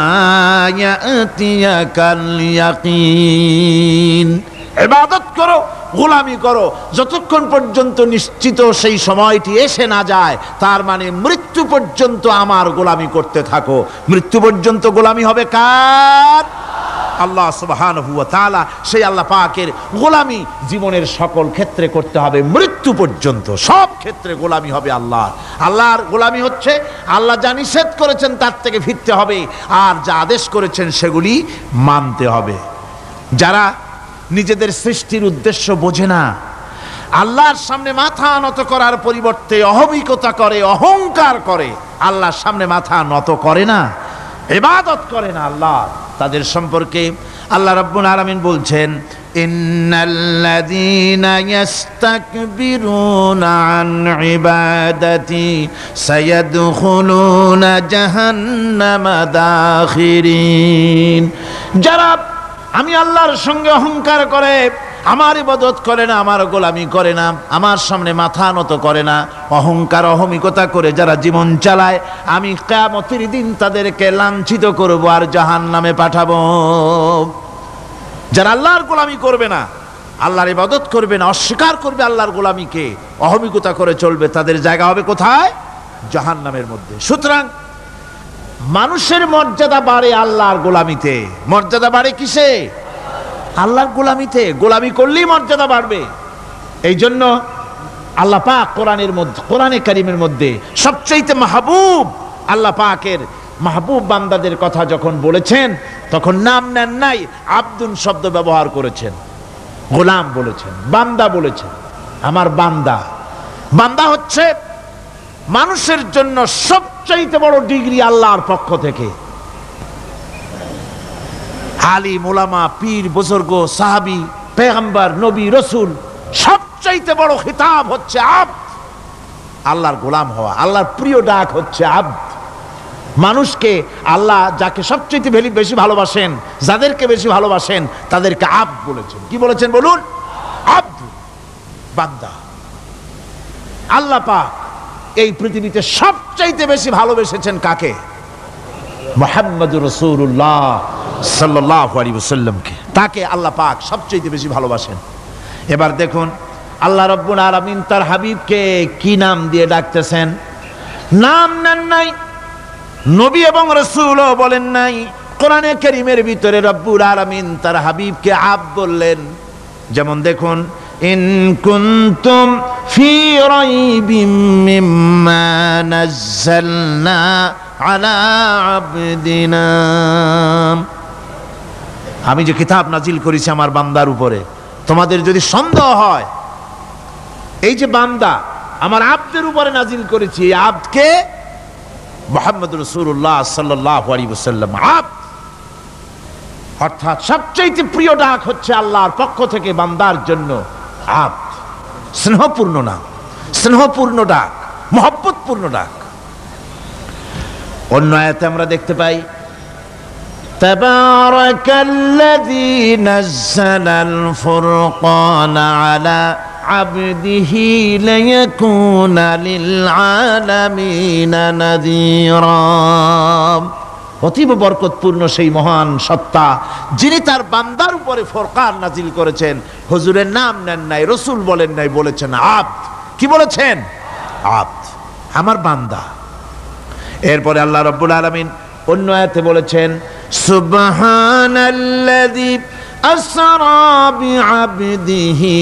ইয়াতিয়াকাল ইয়াকিন। ইবাদত করো, গোলামি করো, যতক্ষণ পর্যন্ত নিশ্চিত সেই সময়টি এসে না যায়, তার মানে মৃত্যু পর্যন্ত আমার গোলামি করতে থাকো। মৃত্যু পর্যন্ত গোলামি হবে কার? আল্লাহ সুবহানাহু ওয়া তাআলা। সেই আল্লাহ পাকের গোলামি জীবনের সকল ক্ষেত্রে করতে হবে, মৃত্যু পর্যন্ত সব ক্ষেত্রে গোলামি হবে আল্লাহর। আল্লাহর গোলামি হচ্ছে আল্লাহ যা নিষেধ করেছেন তার থেকে ফিরতে হবে, আর যা আদেশ করেছেন সেগুলি মানতে হবে। যারা নিজেদের সৃষ্টির উদ্দেশ্য বোঝে না, আল্লাহর সামনে মাথা নত করার পরিবর্তে অহমিকতা করে, অহংকার করে, আল্লাহর সামনে মাথা নত করে না, ইবাদত করে না আল্লাহ, তাদের সম্পর্কে আল্লাহ রাব্বুল আলামিন বলছেন, ইন্নাল্লাযীনা ইস্তাকবিরুনা আন ইবাদাতি সায়াদখুলুনা জাহান্নামা দাখিরিন। যারা আমি আল্লাহর সঙ্গে অহংকার করে, আমার ইবাদত করে না, আমার গোলামি করে না, আমার সামনে মাথা নত করে না, অহংকার অহমিকতা করে যারা জীবন চালায়, আমি কিয়ামতের দিন তাদেরকে লাঞ্ছিত করব আর জাহান্নামে পাঠাবো। যারা আল্লাহর গোলামি করবে না, আল্লাহর ইবাদত করবে না, অস্বীকার করবে আল্লাহর গোলামিকে, অহমিকতা করে চলবে, তাদের জায়গা হবে কোথায়? জাহান্নামের মধ্যে। সুতরাং মানুষের মর্যাদা বাড়ে আল্লাহর গোলামিতে। মর্যাদা বাড়ে কিসে? আল্লাহর গোলামিতে। গোলামি করলেই মর্যাদা বাড়বে। এই জন্য আল্লাহ পাক কোরআনের মধ্যে, কোরআনে কারীমের মধ্যে সবচেয়ে মাহবুব, আল্লাহ পাকের মাহবুব বান্দাদের কথা যখন বলেছেন তখন নাম নেন নাই, আব্দুন শব্দ ব্যবহার করেছেন, গোলাম বলেছেন, বান্দা বলেছেন। আমার বান্দা। বান্দা হচ্ছে মানুষের জন্য সবচাইতে বড় ডিগ্রি আল্লাহর পক্ষ থেকে। আলিম, উলামা, পীর, বুজুর্গ, সাহাবী, পেগম্বর, নবী, রসুল, সবচাইতে বড় খিতাব হচ্ছে আব্দ। আল্লাহর গোলাম হওয়া, আল্লাহর প্রিয় ডাক হচ্ছে আব্দ। মানুষকে আল্লাহ যাকে সবচেয়ে বেশি ভালোবাসেন, যাদেরকে বেশি ভালোবাসেন, তাদেরকে আব্দ বলেছেন। কি বলেছেন বলুন? আব্দ, বান্দা। আল্লাহ পাক এই পৃথিবীতে সবচাইতে বেশি ভালোবেসেছেন কাকে? মুহাম্মদুর রাসূলুল্লাহ সাল্লাল্লাহু আলাইহি ওয়াসাল্লামকে। তাকে আল্লাহ পাক সবচাইতে বেশি ভালোবাসেন। এবার দেখুন আল্লাহ রাব্বুল আলামিন তার হাবিবকে কি নাম দিয়ে ডাকতেছেন? নাম নেন নাই, নবী এবং রাসূলও বলেন নাই। কোরআনে কারীমের ভিতরে রব্বুল আলামিন তার হাবিবকে আব্দ বললেন। যেমন দেখুন, ইন কুনতুম ফি রাইবিম মিম্মা নাযালনা আলা আবদিনা, আমি যে কিতাব নাজিল করেছি আমার বান্দার উপরে, তোমাদের যদি সন্দেহ হয়, এই যে বান্দা আমার আব্দের উপরে নাজিল করেছি, এই আব্দকে মুহাম্মদুর রাসূলুল্লাহ সাল্লাল্লাহু আলাইহি ওয়াসাল্লাম আব্দ, অর্থাৎ সবচেয়ে প্রিয় ডাক হচ্ছে আল্লাহর পক্ষ থেকে বান্দার জন্য আব্দ। স্নেহপূর্ণ নাম, স্নেহপূর্ণ ডাক, মহব্বতপূর্ণ ডাক। অন্য আয়াতে আমরা দেখতে পাই, তাবারাকাল্লাযী নাযালাল ফুরকানা আলা আবদিহি লিয়াকুনা লিল আলামিনা নাযীরা। অতীব বরকতপূর্ণ সেই মহান সত্তা যিনি তার বান্দার উপরে ফুরকান নাজিল করেছেন। হুজুরের নাম নেন নাই, রাসূল বলেন নাই, বলেছেন আব্দ। কি বলেছেন? আব্দ, আমার বান্দা। এরপরে আল্লাহ রাব্বুল আলামিন অন্য আয়াতে বলেছেন, সুবহানাল্লাযী আসরা বিআবদিহি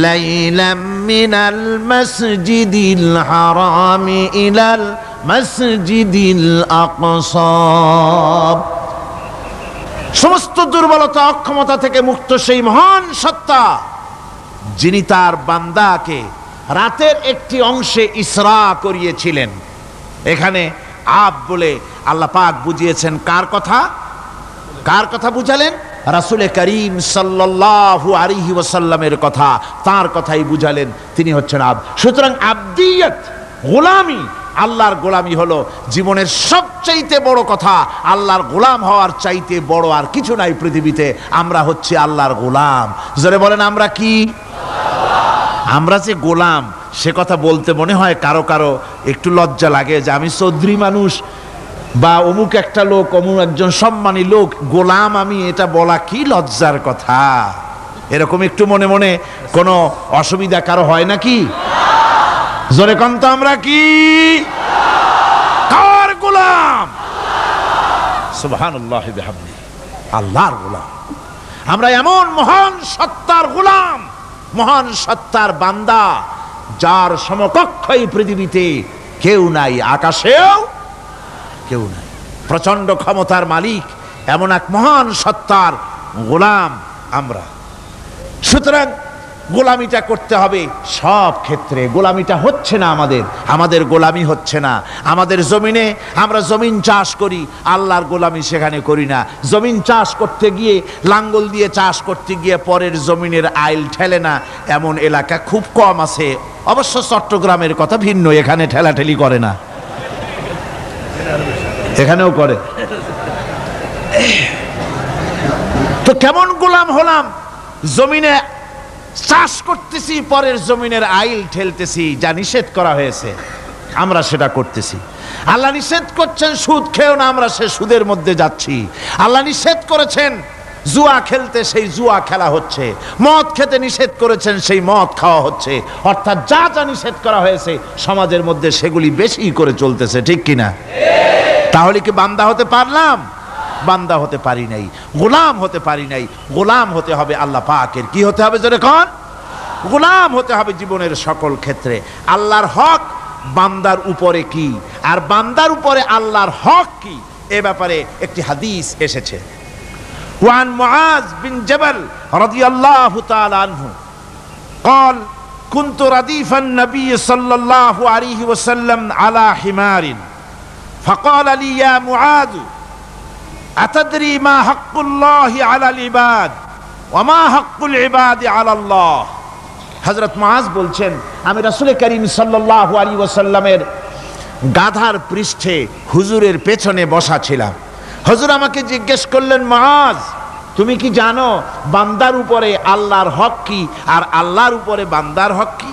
লাইলাম মিনাল মাসজিদিল হারামি ইলাল মাসজিদিল আকসা। সমস্ত দুর্বলতা, অক্ষমতা থেকে মুক্ত সেই মহান সত্তা যিনি তার বান্দাকে রাতের একটি অংশে ইসরা করিয়েছিলেন। এখানে আব বলে আল্লাহ পাক বুঝিয়েছেন কার কথা? কার কথা বুঝালেন? রাসূল করিম সাল্লাল্লাহু আলাইহি ওয়াসাল্লামের কথা, তার কথাই বুঝালেন। তিনি হচ্ছেন আব। সুতরাং আবদিয়ত, গোলামি, আল্লাহর গোলামি হলো জীবনের সবচাইতে বড় কথা। আল্লাহর গোলাম হওয়ার চাইতে বড় আর কিছু নাই পৃথিবীতে। আমরা হচ্ছে আল্লাহর গোলাম। জোরে বলেন আমরা কি? আমরা যে গোলাম, সে কথা বলতে মনে হয় কারো কারো একটু লজ্জা লাগে যে আমি চৌধুরী মানুষ বা অমুক একটা লোক, অমুক একজন সম্মানী লোক, গোলাম আমি, এটা বলা কি লজ্জার কথা। এরকম একটু মনে মনে কোনো অসুবিধা কারো হয় নাকি? জোরে কোন তো আমরা কি? কার গোলাম? সুবহানাল্লাহি বিহামদিহি, আল্লাহর গোলাম। আমরা এমন মহান সত্তার গোলাম, মহান সত্তার বান্দা, যার সমকক্ষ এই পৃথিবীতে কেউ নাই, আকাশেও কেউ নাই। প্রচন্ড ক্ষমতার মালিক এমন এক মহান সত্তার গোলাম আমরা। সুতরাং গোলামিটা করতে হবে সব ক্ষেত্রে। গোলামিটা হচ্ছে না, আমাদের গোলামি হচ্ছে না। আমাদের জমিনে আমরা জমিন চাষ করি, আল্লাহর গোলামি সেখানে করি না। জমিন চাষ করতে গিয়ে, লাঙ্গল দিয়ে চাষ করতে গিয়ে পরের জমিনের আইল ঠেলে না, এমন এলাকা খুব কম আছে। অবশ্য চট্টগ্রামের কথা ভিন্ন, এখানে ঠেলাঠেলি করে না, এখানেও করে। তো কেমন গোলাম হলাম? জমিনে চাষ করতেছি, পরের জমিনের আইল ঠেলতেছি, যা নিষেধ করা হয়েছে আমরা সেটা করতেছি। আল্লাহ নিষেধ করছেন সুদ খেও না, আমরা সে সুদের মধ্যে যাচ্ছি। আল্লাহ নিষেধ করেছেন জুয়া খেলতে, সেই জুয়া খেলা হচ্ছে। মদ খেতে নিষেধ করেছেন, সেই মদ খাওয়া হচ্ছে। অর্থাৎ যা যা নিষেধ করা হয়েছে সমাজের মধ্যে সেগুলি বেশি করে চলতেছে, ঠিক কিনা? তাহলে কি বান্দা হতে পারলাম? বান্দা হতে পারি নাই, গোলাম হতে পারি নাই। গোলাম হতে হবে আল্লাহ পাকের। কি হতে হবে জোরে কোন? গোলাম হতে হবে জীবনের সকল ক্ষেত্রে। আল্লাহর হক বান্দার উপরে কি, আর বান্দার উপরে আল্লাহর হক কি, এ ব্যাপারে একটি হাদিস এসেছে। ওয়ান মুআজ বিন জাবাল রাদিয়াল্লাহু তাআলা আনহু قال كنت رديف النبي صلى الله عليه وسلم على حمار فقال لي يا معاذ أتدري ما حق الله على العباد وما حق العباد على الله। হযরত মুআজ বলছেন, আমি রাসূল করিম সাল্লাল্লাহু আলাইহি ওয়াসাল্লামের গাধার পৃষ্ঠে হুজুরের পেছনে বসা ছিলাম। হুজুর আমাকে জিজ্ঞেস করলেন, মুআজ তুমি কি জানো বান্দার উপরে আল্লাহর হক কি আর আল্লাহর উপরে বান্দার হক কি?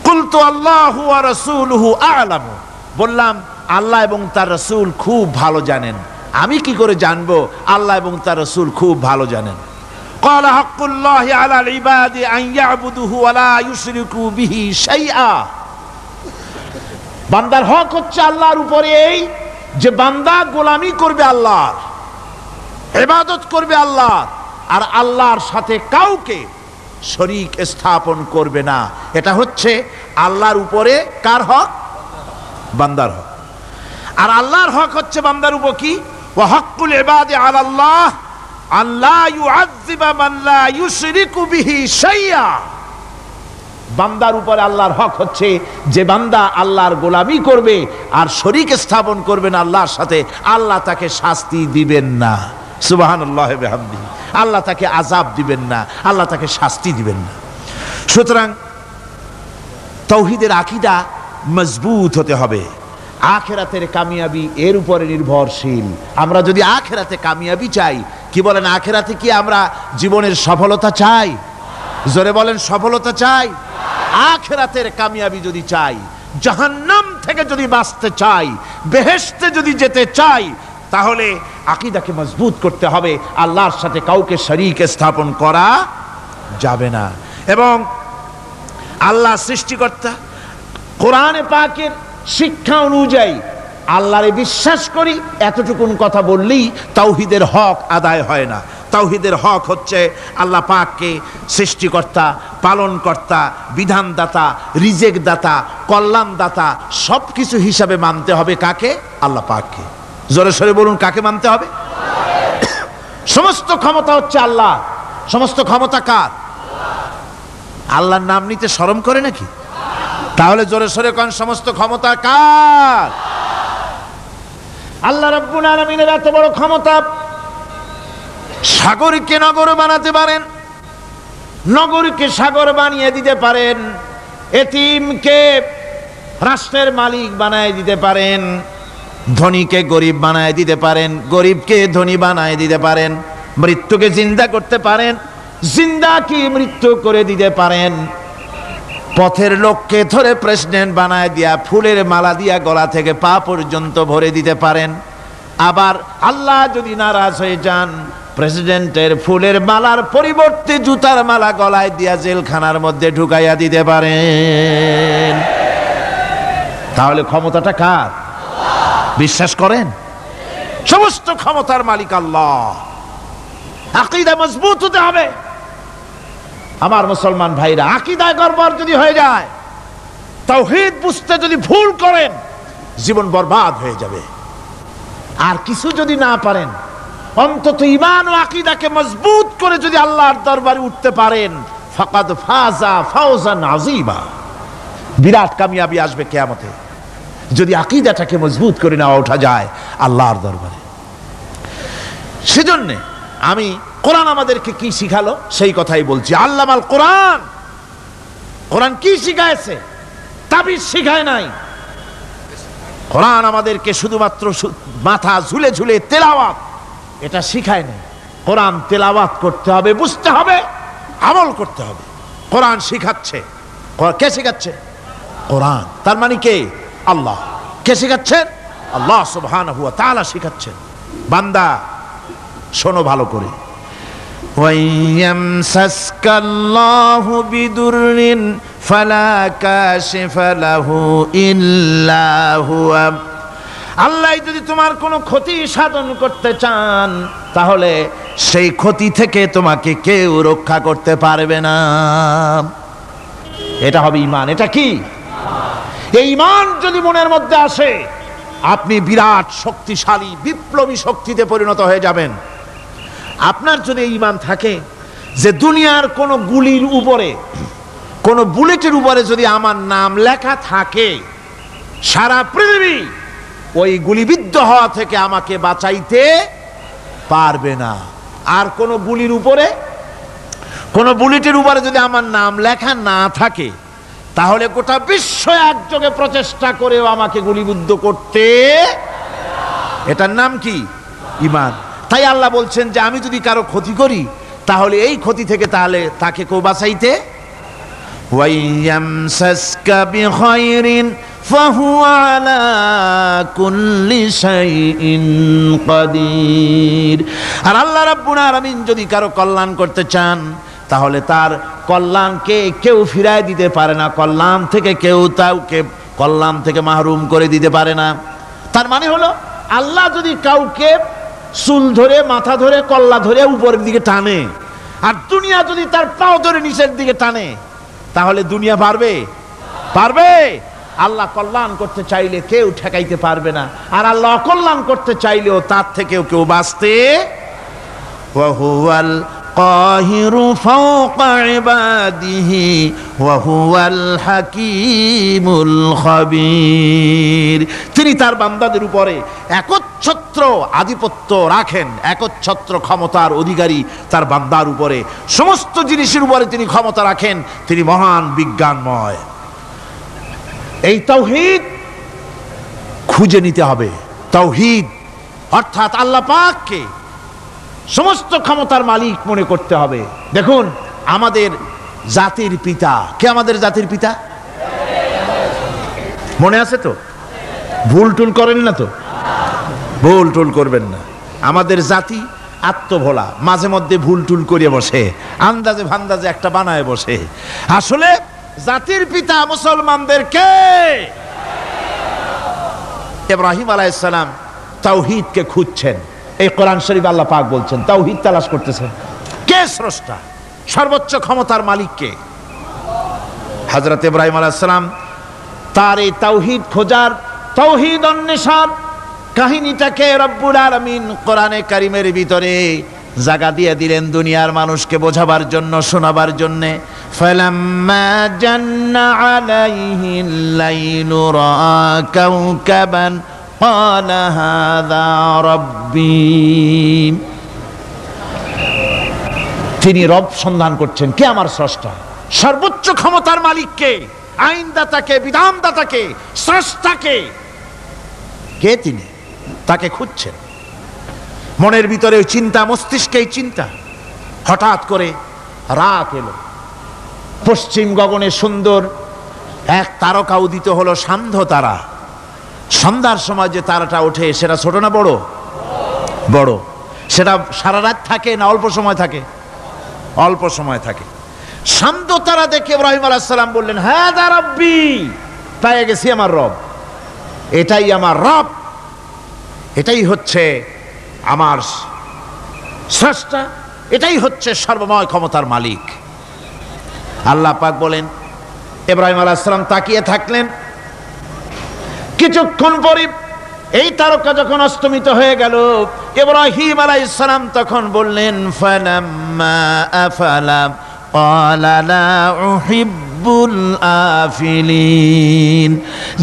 কুলতু আল্লাহু ওয়া রাসূলুহু আ'লামু, বললাম আল্লাহ এবং তার রাসূল খুব ভালো জানেন। আমি কি করে জানবো? আল্লাহ এবং তার রাসূল খুব ভালো জানেন। ক্বালা হাক্কুল্লাহি আলাল ইবাদি আন ইয়াবুদুহু ওয়া লা ইউশরিকু বিহি শাইআ। বান্দার হক হচ্ছে আল্লাহর উপরে এই যে বান্দা গোলামি করবে আল্লাহর, ইবাদত করবে আল্লাহর, আর আল্লাহর সাথে কাউকে শরীক স্থাপন করবে না। এটা হচ্ছে আল্লাহর উপরে কার হক? বান্দার হক। আর আল্লাহর হক হচ্ছে বান্দার উপর কি? ওয়া হাক্কুল ইবাদি আলাল্লাহ আল্লা ইউআযযিবা মান লা ইউশরিকু বিহি শাইআ। বান্দার উপরে আল্লাহর হক হচ্ছে যে বান্দা আল্লাহর গোলামি করবে আর শরীক স্থাপন করবে না আল্লাহর সাথে, আল্লাহ তাকে শাস্তি দিবেন না। সুবহানাল্লাহ ওয়া বিহামদিহি। আল্লাহ তাকে আযাব দিবেন না, আল্লাহ তাকে শাস্তি দিবেন না। সুতরাং তাওহীদের আকীদা মজবুত হতে হবে। আখিরাতের কামিয়াবি এর উপরে নির্ভরশীল। আমরা যদি আখিরাতে কামিয়াবি চাই, কি বলেন, আখিরাতে কি আমরা জীবনের সফলতা চাই? জোরে বলেন, সফলতা চাই? আখিরাতের কামিয়াবি যদি চাই, জাহান্নাম থেকে যদি বাঁচতে চাই, বেহেশতে যদি যেতে চাই, তাহলে আকীদাকে মজবুত করতে হবে। আল্লাহর সাথে কাউকে শরীক স্থাপন করা যাবে না। এবং আল্লাহ সৃষ্টিকর্তা, কোরআনে পাকের শিক্ষা অনুযায়ী আল্লাহরে বিশ্বাস করি, এতটুকুন কথা বললেই তাওহীদের হক আদায় হয় না। তাওহীদের হক হচ্ছে আল্লাহ পাককে সৃষ্টিকর্তা, পালনকর্তা, বিধানদাতা, রিজেকদাতা, কল্যাণদাতা সব কিছু হিসাবে মানতে হবে। কাকে? আল্লাহ পাককে। জোরে সরে বলুন, কাকে মানতে হবে? সমস্ত ক্ষমতা হচ্ছে আল্লাহ। সমস্ত ক্ষমতা কার? আল্লাহর নাম নিতে শরম করে নাকি? তাহলে জোরে সরে কোন সমস্ত ক্ষমতা কার? আল্লাহ রাব্বুল আলামিনের এত বড় ক্ষমতা, সাগরকে নগর বানাতে পারেন, নগরকে সাগর বানিয়ে দিতে পারেন, এতিমকে রাষ্ট্রের মালিক বানায় দিতে পারেন, ধনীকে গরিব বানায় দিতে পারেন, গরিবকে ধনী বানায় দিতে পারেন, মৃত্যুকে জিন্দা করতে পারেন, জিন্দাকে মৃত্যু করে দিতে পারেন, পথের লোককে ধরে প্রেসিডেন্ট বানায় দিয়া ফুলের মালা দিয়া গলা থেকে পা পর্যন্ত ভরে দিতে পারেন। আবার আল্লাহ যদি নারাজ হয়ে যান, প্রেসিডেন্টের ফুলের মালার পরিবর্তে জুতার মালা গলায় দিয়া জেলখানার মধ্যে ঢুকাইয়া দিতে পারেন। তাহলে ক্ষমতাটা কার? বিশ্বাস করেন? সমস্ত ক্ষমতার মালিক আল্লাহ। আকীদা মজবুত হতে হবে। আমার মুসলমান ভাইরা, আকীদায় গড়বড় যদি হয়ে যায়, তাওহীদ বুঝতে যদি ভুল করেন, জীবন বরবাদ হয়ে যাবে। আর কিছু যদি না পারেন, অন্তত ঈমান ও আকীদাকে মজবুত করে যদি আল্লাহর দরবারে উঠতে পারেন, ফাকাদ ফাজা ফাওজান আযীমা। বিরাট কামিয়াবি আসবে কিয়ামতে যদি আকীদাটাকে মজবুত করে নেওয়া ওঠা যায় আল্লাহর দরবারে। সেজন্য আমি কোরআন আমাদেরকে কি শিখালো সেই কথাই বলছি। আল্লামাল কোরআন, কোরআন কি শিখায়ছে? তাবিজ শিখায় নাই। কোরআন আমাদেরকে শুধুমাত্র মাথা ঝুলে ঝুলে তেলাওয়াত এটা শিখায় নাই। কোরআন তেলাওয়াত করতে হবে, বুঝতে হবে, আমল করতে হবে। কোরআন শিখাচ্ছে। কে শিখাচ্ছে? কোরআন। তার মানে কে? আল্লাহ। কে শিখাচ্ছেন? আল্লাহ সুবহানাহু ওয়া তাআলা শিখাচ্ছেন। বান্দা শোনো ভালো করে। ওয়াইয়ামসাসকাল্লাহু বিদুররিন ফালা কাশিফা লাহু ইল্লা হুয়া। আল্লাহ যদি তোমার কোনো ক্ষতি সাধন করতে চান তাহলে সেই ক্ষতি থেকে তোমাকে কেউ রক্ষা করতে পারবে না। এটা হবে ঈমান। এটা কি? এই ঈমান যদি মনের মধ্যে আসে আপনি বিরাট শক্তিশালী বিপ্লবী শক্তিতে পরিণত হয়ে যাবেন। আপনার যদি ঈমান থাকে যে দুনিয়ার কোন গুলির উপরে, কোন বুলেটের উপরে যদি আমার নাম লেখা থাকে, সারা পৃথিবী ওই গুলিবিদ্ধ হওয়া থেকে আমাকে বাঁচাইতে পারবে না। আর কোন গুলির উপরে, কোন বুলেটের উপরে যদি আমার নাম লেখা না থাকে তাহলে গোটা বিশ্ব একযোগে প্রচেষ্টা করেও আমাকে গুলিবিদ্ধ করতে, এটার নাম কি? ঈমান। তাই আল্লাহ বলছেন যে আমি যদি কারো ক্ষতি করি তাহলে এই ক্ষতি থেকে তাহলে তাকে কেউ বাঁচাইতে। ওয়াইয়ামসাসকা বিখাইরিন ফাহুয়া আলা কুল্লি শাইইন কাদির। আর আল্লাহ রাব্বুল আলামিন যদি কারো কল্যাণ করতে চান তাহলে তার কল্যাণকে কেউ ফিরায় দিতে পারে না। কল্যাণ থেকে কেউ তাকে কল্যাণ থেকে মাহরুম করে দিতে পারে না। তার মানে হলো আল্লাহ যদি কাউকে চুল ধরে, মাথা ধরে, কল্লা ধরে উপরের দিকে টানে আর দুনিয়া যদি তার পাও ধরে নিচের দিকে টানে তাহলে দুনিয়া পারবে? পারবে? আল্লাহ কল্যাণ করতে চাইলে কেউ ঠেকাইতে পারবে না, আর আল্লাহ অকল্যাণ করতে চাইলেও তার থেকেও কেউ বাঁচতে। ওয়া হুয়াল কাহিরু ফাওকা ইবাদিহি ওয়া হুয়াল হাকীমুল খাবীর। তিনি তার বান্দাদের উপরে একচ্ছত্র আধিপত্য রাখেন, একচ্ছত্র ক্ষমতার অধিকারী তার বান্দার উপরে, সমস্ত জিনিসের উপরে তিনি ক্ষমতা রাখেন। তিনি মহান বিজ্ঞানময়। এই তাওহীদ খুঁজে নিতে হবে। তাওহীদ অর্থাৎ আল্লাহ পাককে সমস্ত ক্ষমতার মালিক মনে করতে হবে। দেখুন আমাদের জাতির পিতা কে? আমাদের জাতির পিতা মনে আছে তো? ভুল টুল করেন না তো? ভুল টুল করবেন না। আমাদের জাতি আত্মভোলা, মাঝে মধ্যে ভুল টুল করে বসে, আন্দাজে ভান্দাজে একটা বানায় বসে। আসলে জাতির পিতা মুসলমানদের কে? ইব্রাহিম আলাইহিস সালাম তাওহীদকে খুঁজছেন। এই কোরআন শরীফ আল্লাহ পাক বলছেন তাওহীদ তালাশ করতেছেন। কে স্রষ্টা? সর্বোচ্চ ক্ষমতার মালিক কে? হযরত ইব্রাহিম আলাইহিস সালাম তার এই তাওহীদ খোঁজার, তাওহীদ অন্বেষণ কাহিনীটাকে রব্বুল আলামিন কোরআনে কারীমের ভিতরে জায়গা দিয়ে দিলেন দুনিয়ার মানুষকে বোঝাবার জন্য, শোনাবার জন্য। ফালাম্মা জান্না আলাইহিল লাইলু রাআ কাওকাবান ক্বালা হাযা রাব্বী। তিনি রব সন্ধান করছেন। কে আমার স্রষ্টা? সর্বোচ্চ ক্ষমতার মালিককে, আইনদাতাকে, বিধানদাতাকে, স্রষ্টাকে কে? তিনি তাকে খুঁজছেন। মনের ভিতরে চিন্তা, মস্তিষ্কে চিন্তা। হঠাৎ করে রাত এলো, পশ্চিম গগনে সুন্দর এক তারকা উদিত হলো, সান্ধ্য তারা। সন্ধ্যার সময় যে তারাটা ওঠে সেটা ছোট না বড়? বড়। সেটা সারা রাত থাকে না অল্প সময় থাকে? অল্প সময় থাকে। সান্ধ্য তারা দেখে ইব্রাহিম আলাইহিস সালাম বললেন হাযা রাব্বী, পেয়ে গেছি আমার রব, এটাই আমার রব, এটাই হচ্ছে আমার স্রষ্টা, এটাই হচ্ছে সর্বময় ক্ষমতার মালিক। আল্লাহ পাক বলেন, ইব্রাহিম আলাইহিস সালাম তাকিয়ে থাকলেন। কিছুক্ষণ পরে এই তারকা যখন অস্তমিত হয়ে গেল, ইব্রাহিম আলাইহিস সালাম তখন বললেন ফালাম্মা আফালা ক্বালা লা উহিব্বুল আফিলিন।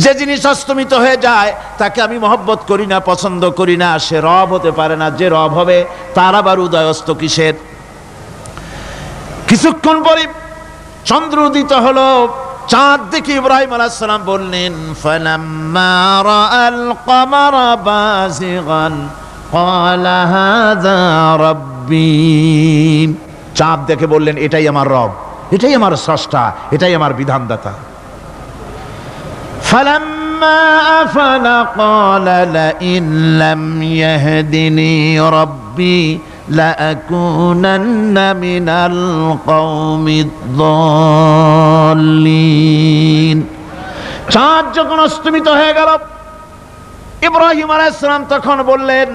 যে জিনিস অস্তমিত হয়ে যায় তাকে আমি মহব্বত করি না, পছন্দ করি না, সে রব হতে পারে না। যে রব হবে তার আবার উদয়স্ত কিসের? কিছুক্ষণ পরে চন্দ্র উদিত হলো, চাঁদ দেখে ইব্রাহিম আলাইহিস সালাম বললেন, ফালাম্মা রাআল কমারা বাযিগান ক্বালা হাযা রাব্বি। চাঁদ দেখে বললেন, এটাই আমার রব, এটাই আমার স্রষ্টা, এটাই আমার বিধানদাতা। ফালাম্মা আফালা ক্বালা লাইন লাম ইয়াহদিনি রাব্বি লাআকুনান্না মিনাল কওমিদ যাল্লিন। চাঁদ যখন অস্তমিত হয়ে গেল, ইব্রাহিম আলাইহিস সালাম তখন বললেন,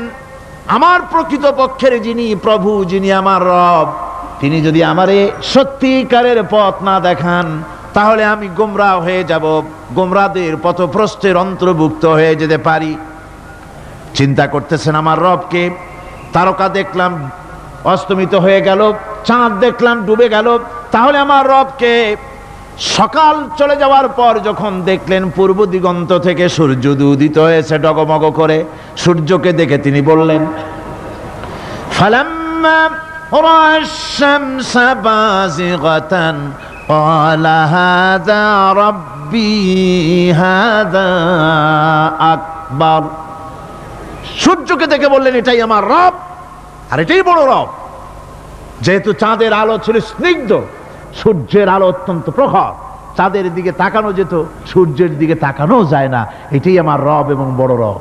আমার প্রকৃত পক্ষের যিনি প্রভু, যিনি আমার রব, তিনি যদি আমারে সত্যিকারের পথ না দেখান তাহলে আমি গোমরাহ হয়ে যাব, গোমরাহদের পথভ্রষ্টের অন্তর্ভুক্ত হয়ে যেতে পারি। চিন্তা করতেছেন আমার রবকে। তারকা দেখলাম অস্তমিত হয়ে গেল, চাঁদ দেখলাম ডুবে গেল, তাহলে আমার রবকে? সকাল চলে যাওয়ার পর যখন দেখলেন পূর্ব দিগন্ত থেকে সূর্য উদিত হয়েছে ডগমগ করে, সূর্যকে দেখে তিনি বললেন, ফালাম্মা রাআশ শামসা বাযিগাতান ক্বালা হাযা রাব্বি হাযা আকবার। সূর্যকে দেখে বললেন, এটাই আমার রব আর এটাই বড় রব। যেহেতু চাঁদের আলো ছিল স্নিগ্ধ, সূর্যের আলো অত্যন্ত প্রখর, চাঁদের দিকে তাকানো যেত, সূর্যের দিকে তাকানো যায় না। এটাই আমার রব এবং বড় রব।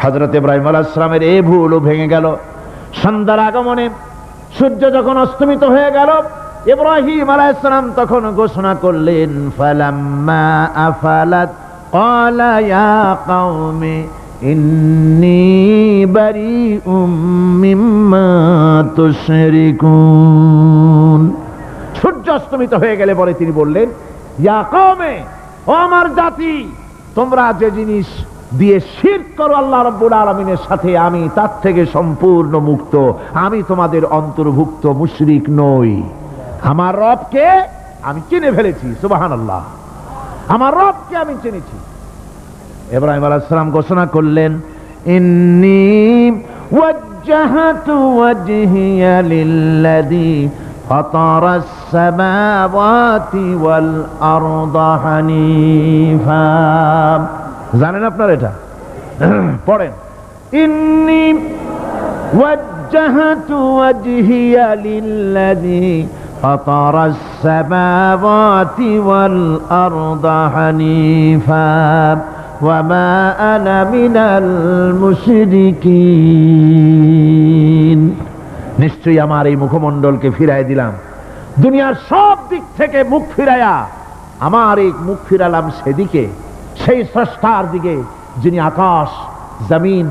হযরত ইব্রাহিম আলাইহিস সালামের এই ভুলও ভেঙে গেল। সন্ধ্যার আগমনে সূর্য যখন অস্তমিত হয়ে গেল, ইব্রাহিম আলাইহিস সালাম তখন ঘোষণা করলেন, ফালাম্মা আফালাত ক্বালা ইয়া কওমি ইন্নী বারিউম মিম্মা তুশরিকুন। সূর্য অস্তমিত হয়ে গেলে পরে তিনি বললেন, ইয়া কওমে, ও আমার জাতি, তোমরা যে জিনিস দিয়ে শিরক করো আল্লাহ রাব্বুল আলামিনের সাথে, আমি তার থেকে সম্পূর্ণ মুক্ত। আমি তোমাদের অন্তর্ভুক্ত মুশরিক নই। আমার রবকে আমি চিনে ফেলেছি। সুবহানাল্লাহ, আমার রবকে আমি চিনেছি। ইব্রাহিম আলাইহিস সালাম ঘোষণা করলেন, ইন্নী ওয়াজ্জাহতু ওয়াজহিয়া লিল্লাযী ফাতারাস সামাওয়াতি ওয়াল আরদা হানিফা। জানেন আপনারা এটা? পড়েন, ইন্নী ওয়াজ্জাহতু ওয়াজহিয়া লিল্লাযী ফাতারাস সামাওয়াতি ওয়াল আরদা হানিফা ওয়ামা আনা মিনাল মুশরিকিন। নিশ্চয়ই আমার এই মুখমণ্ডলকে ফিরাই দিলাম, দুনিয়ার সব দিক থেকে মুখ ফিরাইয়া আমার এই মুখ ফিরালাম সেদিকে, সেই স্রষ্টার দিকে যিনি আকাশ, জমিন,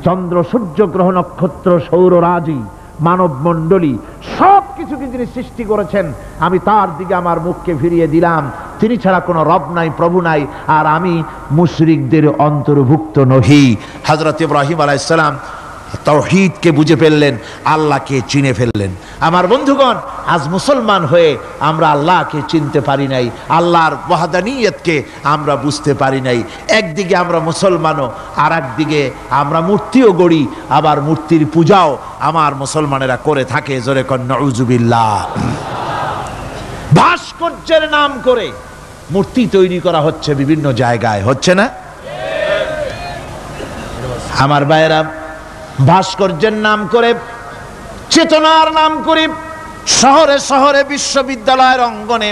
চন্দ্র, সূর্য, গ্রহ, নক্ষত্র, সৌররাজি, মানব মণ্ডলী সব কিছুকে যিনি সৃষ্টি করেছেন, আমি তার দিকে আমার মুখকে ফিরিয়ে দিলাম। তিনি ছাড়া কোনো রব নাই, প্রভু নাই, আর আমি মুশরিকদের অন্তর্ভুক্ত নহি। হযরত ইব্রাহিম আলাইহিস সালাম তাওহীদকে বুঝে ফেললেন, আল্লাহকে চিনে ফেললেন। আমার বন্ধুগণ, আজ মুসলমান হয়ে আমরা আল্লাহকে চিনতে পারি নাই, আল্লাহর ওয়াহদানিয়তকে আমরা বুঝতে পারি নাই। একদিকে আমরা মুসলমানও, আর একদিকে আমরা মূর্তিও গড়ি, আবার মূর্তির পূজাও আমার মুসলমানেরা করে থাকে। জোরে কন নাউযুবিল্লাহ। ভাস্কর্যের নাম করে মূর্তি তৈরি করা হচ্ছে বিভিন্ন জায়গায়, হচ্ছে না? আমার ভাইয়েরা, ভাস্কর্যের নাম করে, চেতনার নাম করে শহরে শহরে, বিশ্ববিদ্যালয়ের অঙ্গনে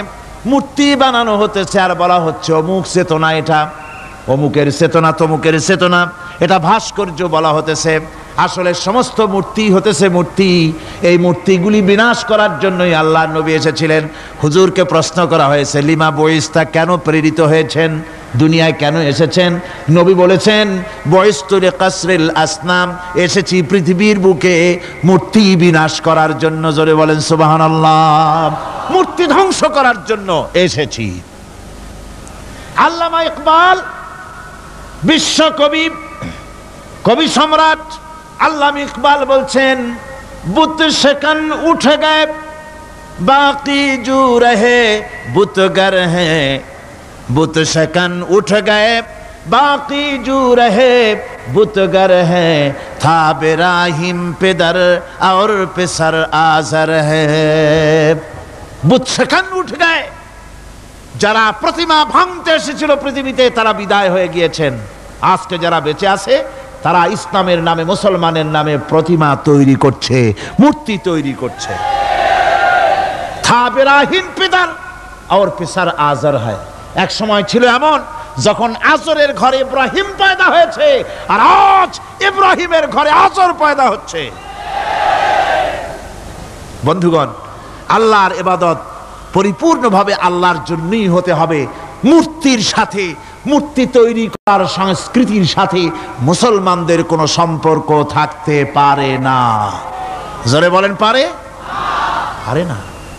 মূর্তি বানানো হতেছে, আর বলা হচ্ছে অমুক চেতনা, এটা অমুকের চেতনা, তমুকের চেতনা, এটা ভাস্কর্য বলা হতেছে। আসলে সমস্ত মূর্তি হতেছে মূর্তি। এই মূর্তিগুলি বিনাশ করার জন্যই আল্লাহর নবী এসেছিলেন। হুজুরকে প্রশ্ন করা হয়েছে, লিমা বয়স্তা, কেন প্রেরিত হয়েছেন, দুনিয়ায় কেন এসেছেন? নবী বলেছেন, বয়স্তু লিকাসরিল আসনাম, এসেছি পৃথিবীর বুকে মূর্তি বিনাশ করার জন্য। জোরে বলেন সুবহানাল্লাহ। মূর্তি ধ্বংস করার জন্য এসেছি। আল্লামা ইকবাল, বিশ্বকবি, কবি সম্রাট আল্লামা ইকবাল বলছেন, বুত সেকন উঠে গয়ে बाकी जो रहे बुतगर हैं, बुत शकन उठ गए बाकी जो रहे बुतगर हैं, था इब्राहिम पिदर और पिसर आजर है। বুত সেখান উঠে গए, যারা প্রতিমা ভাঙতে এসেছিল পৃথিবীতে তারা বিদায় হয়ে গিয়েছেন। আজকে যারা বেঁচে আছে তারা ইসলামের নামে, মুসলমানের নামে প্রতিমা তৈরি করছে, মূর্তি তৈরি করছে। থা ইব্রাহিম পিদার और পিসার আজর হয়। এক সময় ছিল এমন যখন আজরের ঘরে ইব্রাহিম পয়দা হয়েছে, আর আজ ইব্রাহিমের ঘরে আজর পয়দা হচ্ছে। বন্ধুগণ, আল্লাহর ইবাদত পরিপূর্ণভাবে আল্লাহর জন্যই হতে হবে। মূর্তির সাথে, মূর্তি তৈরি করার সংস্কৃতির সাথে মুসলমানদের কোনো সম্পর্ক থাকতে পারে না। জোরে বলেন, পারে? পারে না।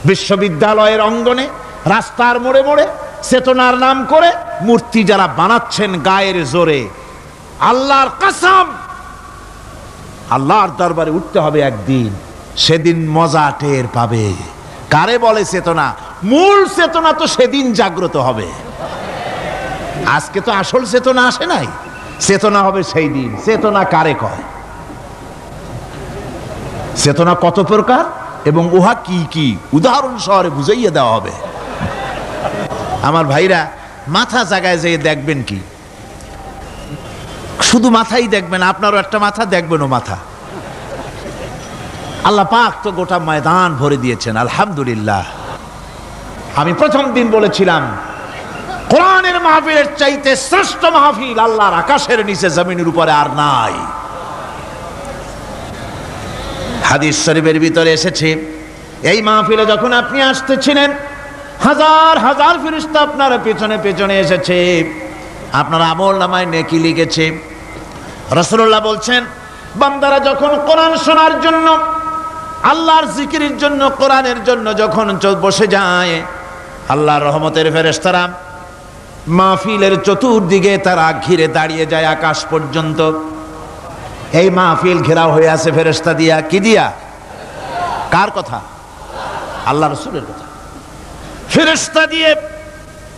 বিশ্ববিদ্যালয়ের অঙ্গনে, রাস্তার মোড়ে মোড়ে চেতনার নাম করে মূর্তি যারা বানাচ্ছেন গায়ের জোরে, আল্লাহর কসম, আল্লাহর দরবারে উঠতে হবে একদিন, সেদিন মজা টের পাবে। কারে বলে চেতনা? মূল চেতনা তো সেদিন জাগ্রত হবে। আজকে তো আসল চেতনা আসে নাই, চেতনা হবে সেই দিন। চেতনা কারে কয়? চেতনা কত প্রকার এবং উহা কি কি উদাহরণ সহরে বুঝাইয়া দেওয়া হবে। আমার ভাইরা, মাথা জায়গায় যেয়ে দেখবেন কি, শুধু মাথাই দেখবেন, আপনারও একটা মাথা দেখবেনও মাথা। আল্লাহ পাক তো গোটা ময়দান ভরে দিয়েছেন, আলহামদুলিল্লাহ। আমি প্রথম দিন বলেছিলাম কোরআনের মাহফিলের চাইতে শ্রেষ্ঠ মাহফিল আল্লাহর আকাশের নিচে জমিনের উপরে আর নাই। হাদিস শরীফের ভিতরে এসেছে, এই মাহফিলে যখন আপনি আসতেছিলেন হাজার হাজার ফেরেশতা আপনার পেছনে পেছনে এসেছে, আপনার আমল নামায় নেকি লিখেছে। রাসূলুল্লাহ বলছেন, বান্দারা যখন কোরআন শোনার জন্য, আল্লাহর জিকিরের জন্য, কোরআনের জন্য যখন বসে যায়, আল্লাহর রহমতের ফেরেশতারা মাহফিলের চতুর্দিকে তারা ঘিরে দাঁড়িয়ে যায় আকাশ পর্যন্ত। এই মাহফিল ঘেরাও হয়ে আছে ফেরেশতা দিয়া। কি দিয়া? কার কথা? আল্লাহ রাসূলের কথা। ফেরেশতা দিয়ে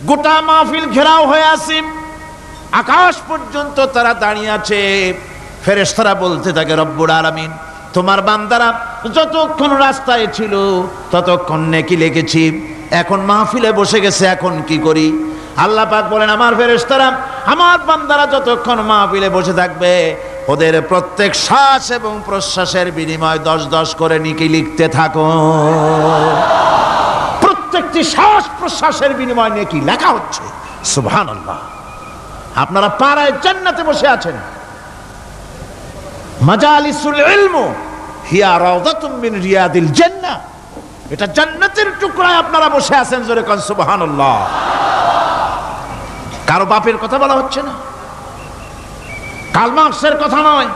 গোটা মাহফিল ঘেরাও হয়ে আছে, আকাশ পর্যন্ত তারা দাঁড়িয়ে আছে। ফেরেশতারা বলতে থাকে, রব্বুল আলামিন, তোমার বান্দারা যতক্ষণ রাস্তায় ছিল ততক্ষণ নেকি লিখেছি, এখন মাহফিলে বসে গেছে, এখন কি করি? আল্লাহ পাক বলেন, আমার ফেরেশতারা, আমার বান্দারা যতক্ষণ মাহফিলে বসে থাকবে ওদের প্রত্যেক শ্বাস এবং প্রশ্বাসের বিনিময় 10-10 করে নেকি লিখতে থাকো। প্রত্যেকটি শ্বাস প্রশ্বাসের বিনিময় নেকি লেখা হচ্ছে। সুবহানাল্লাহ। আপনারা পাড়ায় জান্নাতে বসে আছেন, মাজালিসুল ইলম হিয়া রাউদাতুম মিন রিয়াদিল জান্নাহ, এটা জান্নাতের টুকরায় আপনারা বসে আছেন। জোরে কোন সুবহানাল্লাহ। কারো বাপের কথা বলা হচ্ছে না, কার্ল মার্কসের কথা নয়,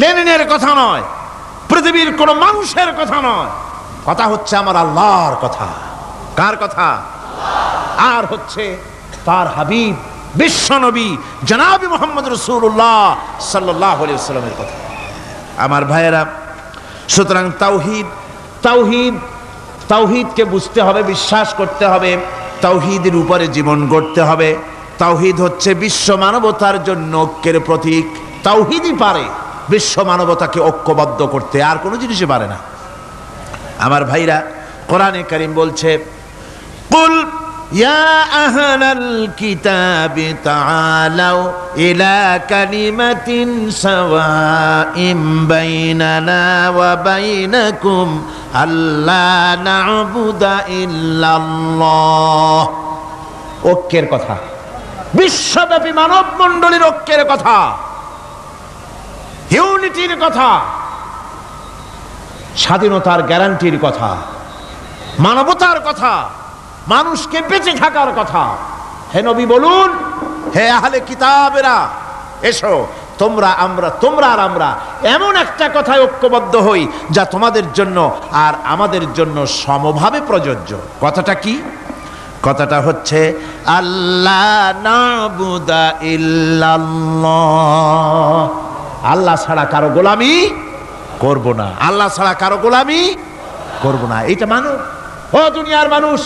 লেনিনের কথা নয়, পৃথিবীর কোন মানুষের কথা নয়, কথা হচ্ছে আমার আল্লাহর কথা। কার কথা? আর হচ্ছে তার হাবিব বিশ্বনবী জনাবি মুহাম্মদ রাসূলুল্লাহ সাল্লাল্লাহু আলাইহি ওয়াসাল্লামের কথা। আমার ভাইয়েরা, সুতরাং তাওহীদ, তাওহীদ, তাওহীদকে বুঝতে হবে, বিশ্বাস করতে হবে, তাওহীদের উপরে জীবন গড়তে হবে। তাওহীদ হচ্ছে বিশ্ব মানবতার জন্য ঐক্যের প্রতীক। তাওহীদই পারে বিশ্ব মানবতাকে ঐক্যবদ্ধ করতে, আর কোনো জিনিসই পারে না। আমার ভাইরা, কোরআনে কারীম বলছে, কুল ইয়া আহলাল কিতাবি তাআলাউ ইলা কালিমাতিন সাওয়াইম বাইনানা ওয়া বাইনাকুম আল্লা না'বুদা ইল্লাল্লাহ। ঐক্যের কথা, বিশ্বব্যাপী মানব মণ্ডলীর ঐক্যের কথা, ইউনিটির কথা, স্বাধীনতার গ্যারান্টির কথা, মানবতার কথা, মানুষকে বেঁচে থাকার কথা। হে নবী বলুন, হে আহলে কিতাবেরা, এসো তোমরা, আমরা, তোমরা আর আমরা এমন একটা কথায় ঐক্যবদ্ধ হই যা তোমাদের জন্য আর আমাদের জন্য সমভাবে প্রযোজ্য। কথাটা কি? কথাটা হচ্ছে আল্লাহ না'বুদা ইল্লাল্লাহ, আল্লাহ ছাড়া কারো গোলামি করব না, আল্লাহ ছাড়া কারো গোলামি করব না। এটা মানো, ও দুনিয়ার মানুষ,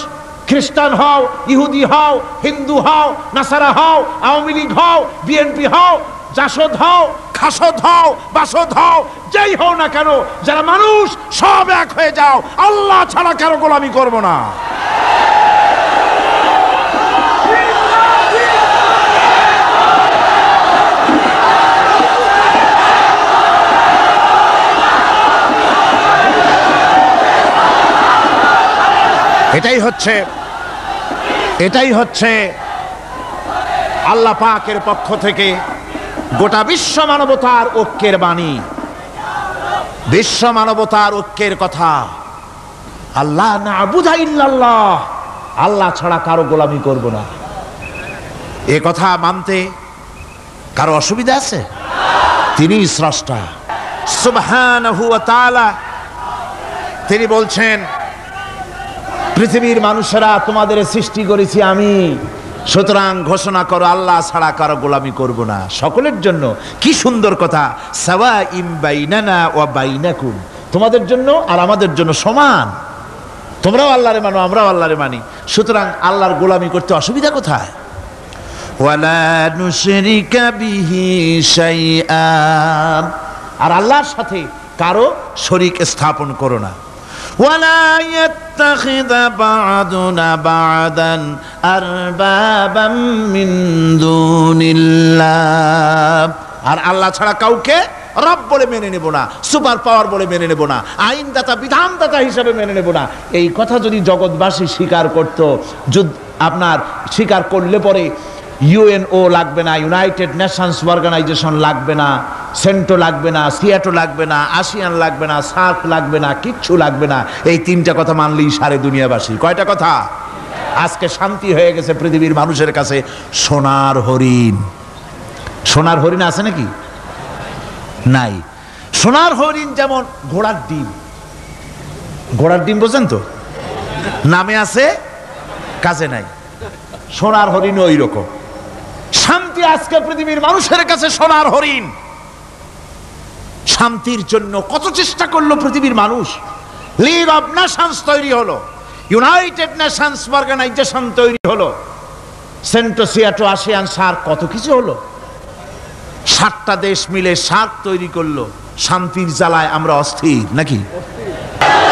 খ্রিস্টান হও, ইহুদি হও, হিন্দু হও, নাসারা হও, আওয়ামী লীগ হও, বিএনপি হও, জাসদ হও, খাসদ হও, বাসদ হও, যেই হও না কেন, যারা মানুষ সব এক হয়ে যাও, আল্লাহ ছাড়া কারো গোলামি করব না। এটাই হচ্ছে আল্লাহ পাকের পক্ষ থেকে গোটা বিশ্ব মানবতার ঐক্যের বাণী, বিশ্ব মানবতার ঐক্যের কথা। আল্লাহ না'বুদা ইল্লাল্লাহ, আল্লাহ ছাড়া কারো গোলামি করব না। এ কথা মানতে কারো অসুবিধা আছে? তিনি স্রষ্টা সুবহানাহু ওয়া তাআলা। তিনি বলছেন, পৃথিবীর মানুষেরা তোমাদের সৃষ্টি করেছি আমি, সুতরাং ঘোষণা করো আল্লাহ ছাড়া কারো গোলামি করব না, সকলের জন্য। কি সুন্দর কথা, সাওয়াইম বাইনানা ওয়া বাইনাকুম, তোমাদের জন্য আর আমাদের জন্য সমান, তোমরাও আল্লাহরে মানো আমরাও আল্লাহরে মানি, সুতরাং আল্লাহর গোলামি করতে অসুবিধা কোথায়? ওয়ালা নুশরিকা বিহি শাইআ, আর আল্লাহর সাথে কারো শরীক স্থাপন করো না। ولا يتخذ بعضنا بعضا أربابا من دون الله, আর আল্লাহ ছাড়া কাউকে রব বলে মেনে নেব না, সুপার পাওয়ার বলে মেনে নেব না, আইনদাতা বিধানদাতা হিসেবে মেনে নেব না। এই কথা যদি জগৎবাসী স্বীকার করত, আপনার স্বীকার করলে পরে ইউএনও লাগবে না, ইউনাইটেড নেশনস অর্গানাইজেশন লাগবে না, সেন্টো লাগবে না, সিয়াটো লাগবে না, আসিয়ান লাগবে না, সার্ক লাগবে না, কিচ্ছু লাগবে না। এই তিনটা কথা মানলেই সারে দুনিয়াবাসী। কয়টা কথা? আজকে শান্তি হয়ে গেছে পৃথিবীর মানুষের কাছে। সোনার হরিণ, সোনার হরিণ আছে নাকি? নাই। সোনার হরিণ যেমন ঘোড়ার ডিম, ঘোড়ার ডিম বোঝেন তো, নামে আছে কাজে নাই। সোনার হরিণ ওই রকম। শান্তি আজকে পৃথিবীর মানুষের কাছে সোনার হরিণ। শান্তির জন্য কত চেষ্টা করলো পৃথিবীর মানুষ, লিগ অব নেশনস তৈরি হলো, ইউনাইটেড নেশনস অর্গানাইজেশন তৈরি হলো, সেন্টো সিয়াটো আসিয়ান সার্ক, কত কিছু হলো। 7টা দেশ মিলে সার্ক তৈরি করলো। শান্তির জ্বালায় আমরা অস্থির নাকি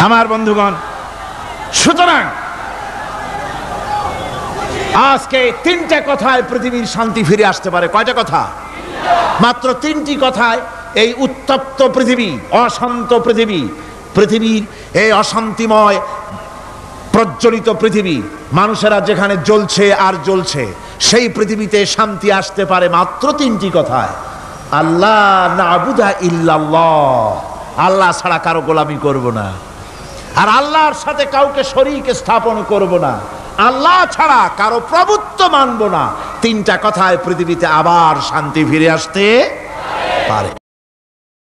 আমার বন্ধুগণ? সুতরাং আজকে 3টা কথায় পৃথিবীর শান্তি ফিরে আসতে পারে। কয়টা কথা? মাত্র 3টি কথায় এই উত্তপ্ত পৃথিবী, অশান্ত পৃথিবী, পৃথিবীর এই অশান্তিময় প্রজ্বলিত পৃথিবী, মানুষেরা যেখানে জ্বলছে আর জ্বলছে, সেই পৃথিবীতে শান্তি আসতে পারে মাত্র 3টি কথায়। আল্লাহ না'বুদা ইল্লাল্লাহ, আল্লাহ ছাড়া কারো গোলামি করব না, আর আল্লাহর সাথে কাউকে শরীক স্থাপন করব না, আল্লাহ ছাড়া কারো প্রভুত্ব মানব না। 3টা কথায় পৃথিবীতে আবার শান্তি ফিরে আসতে পারে।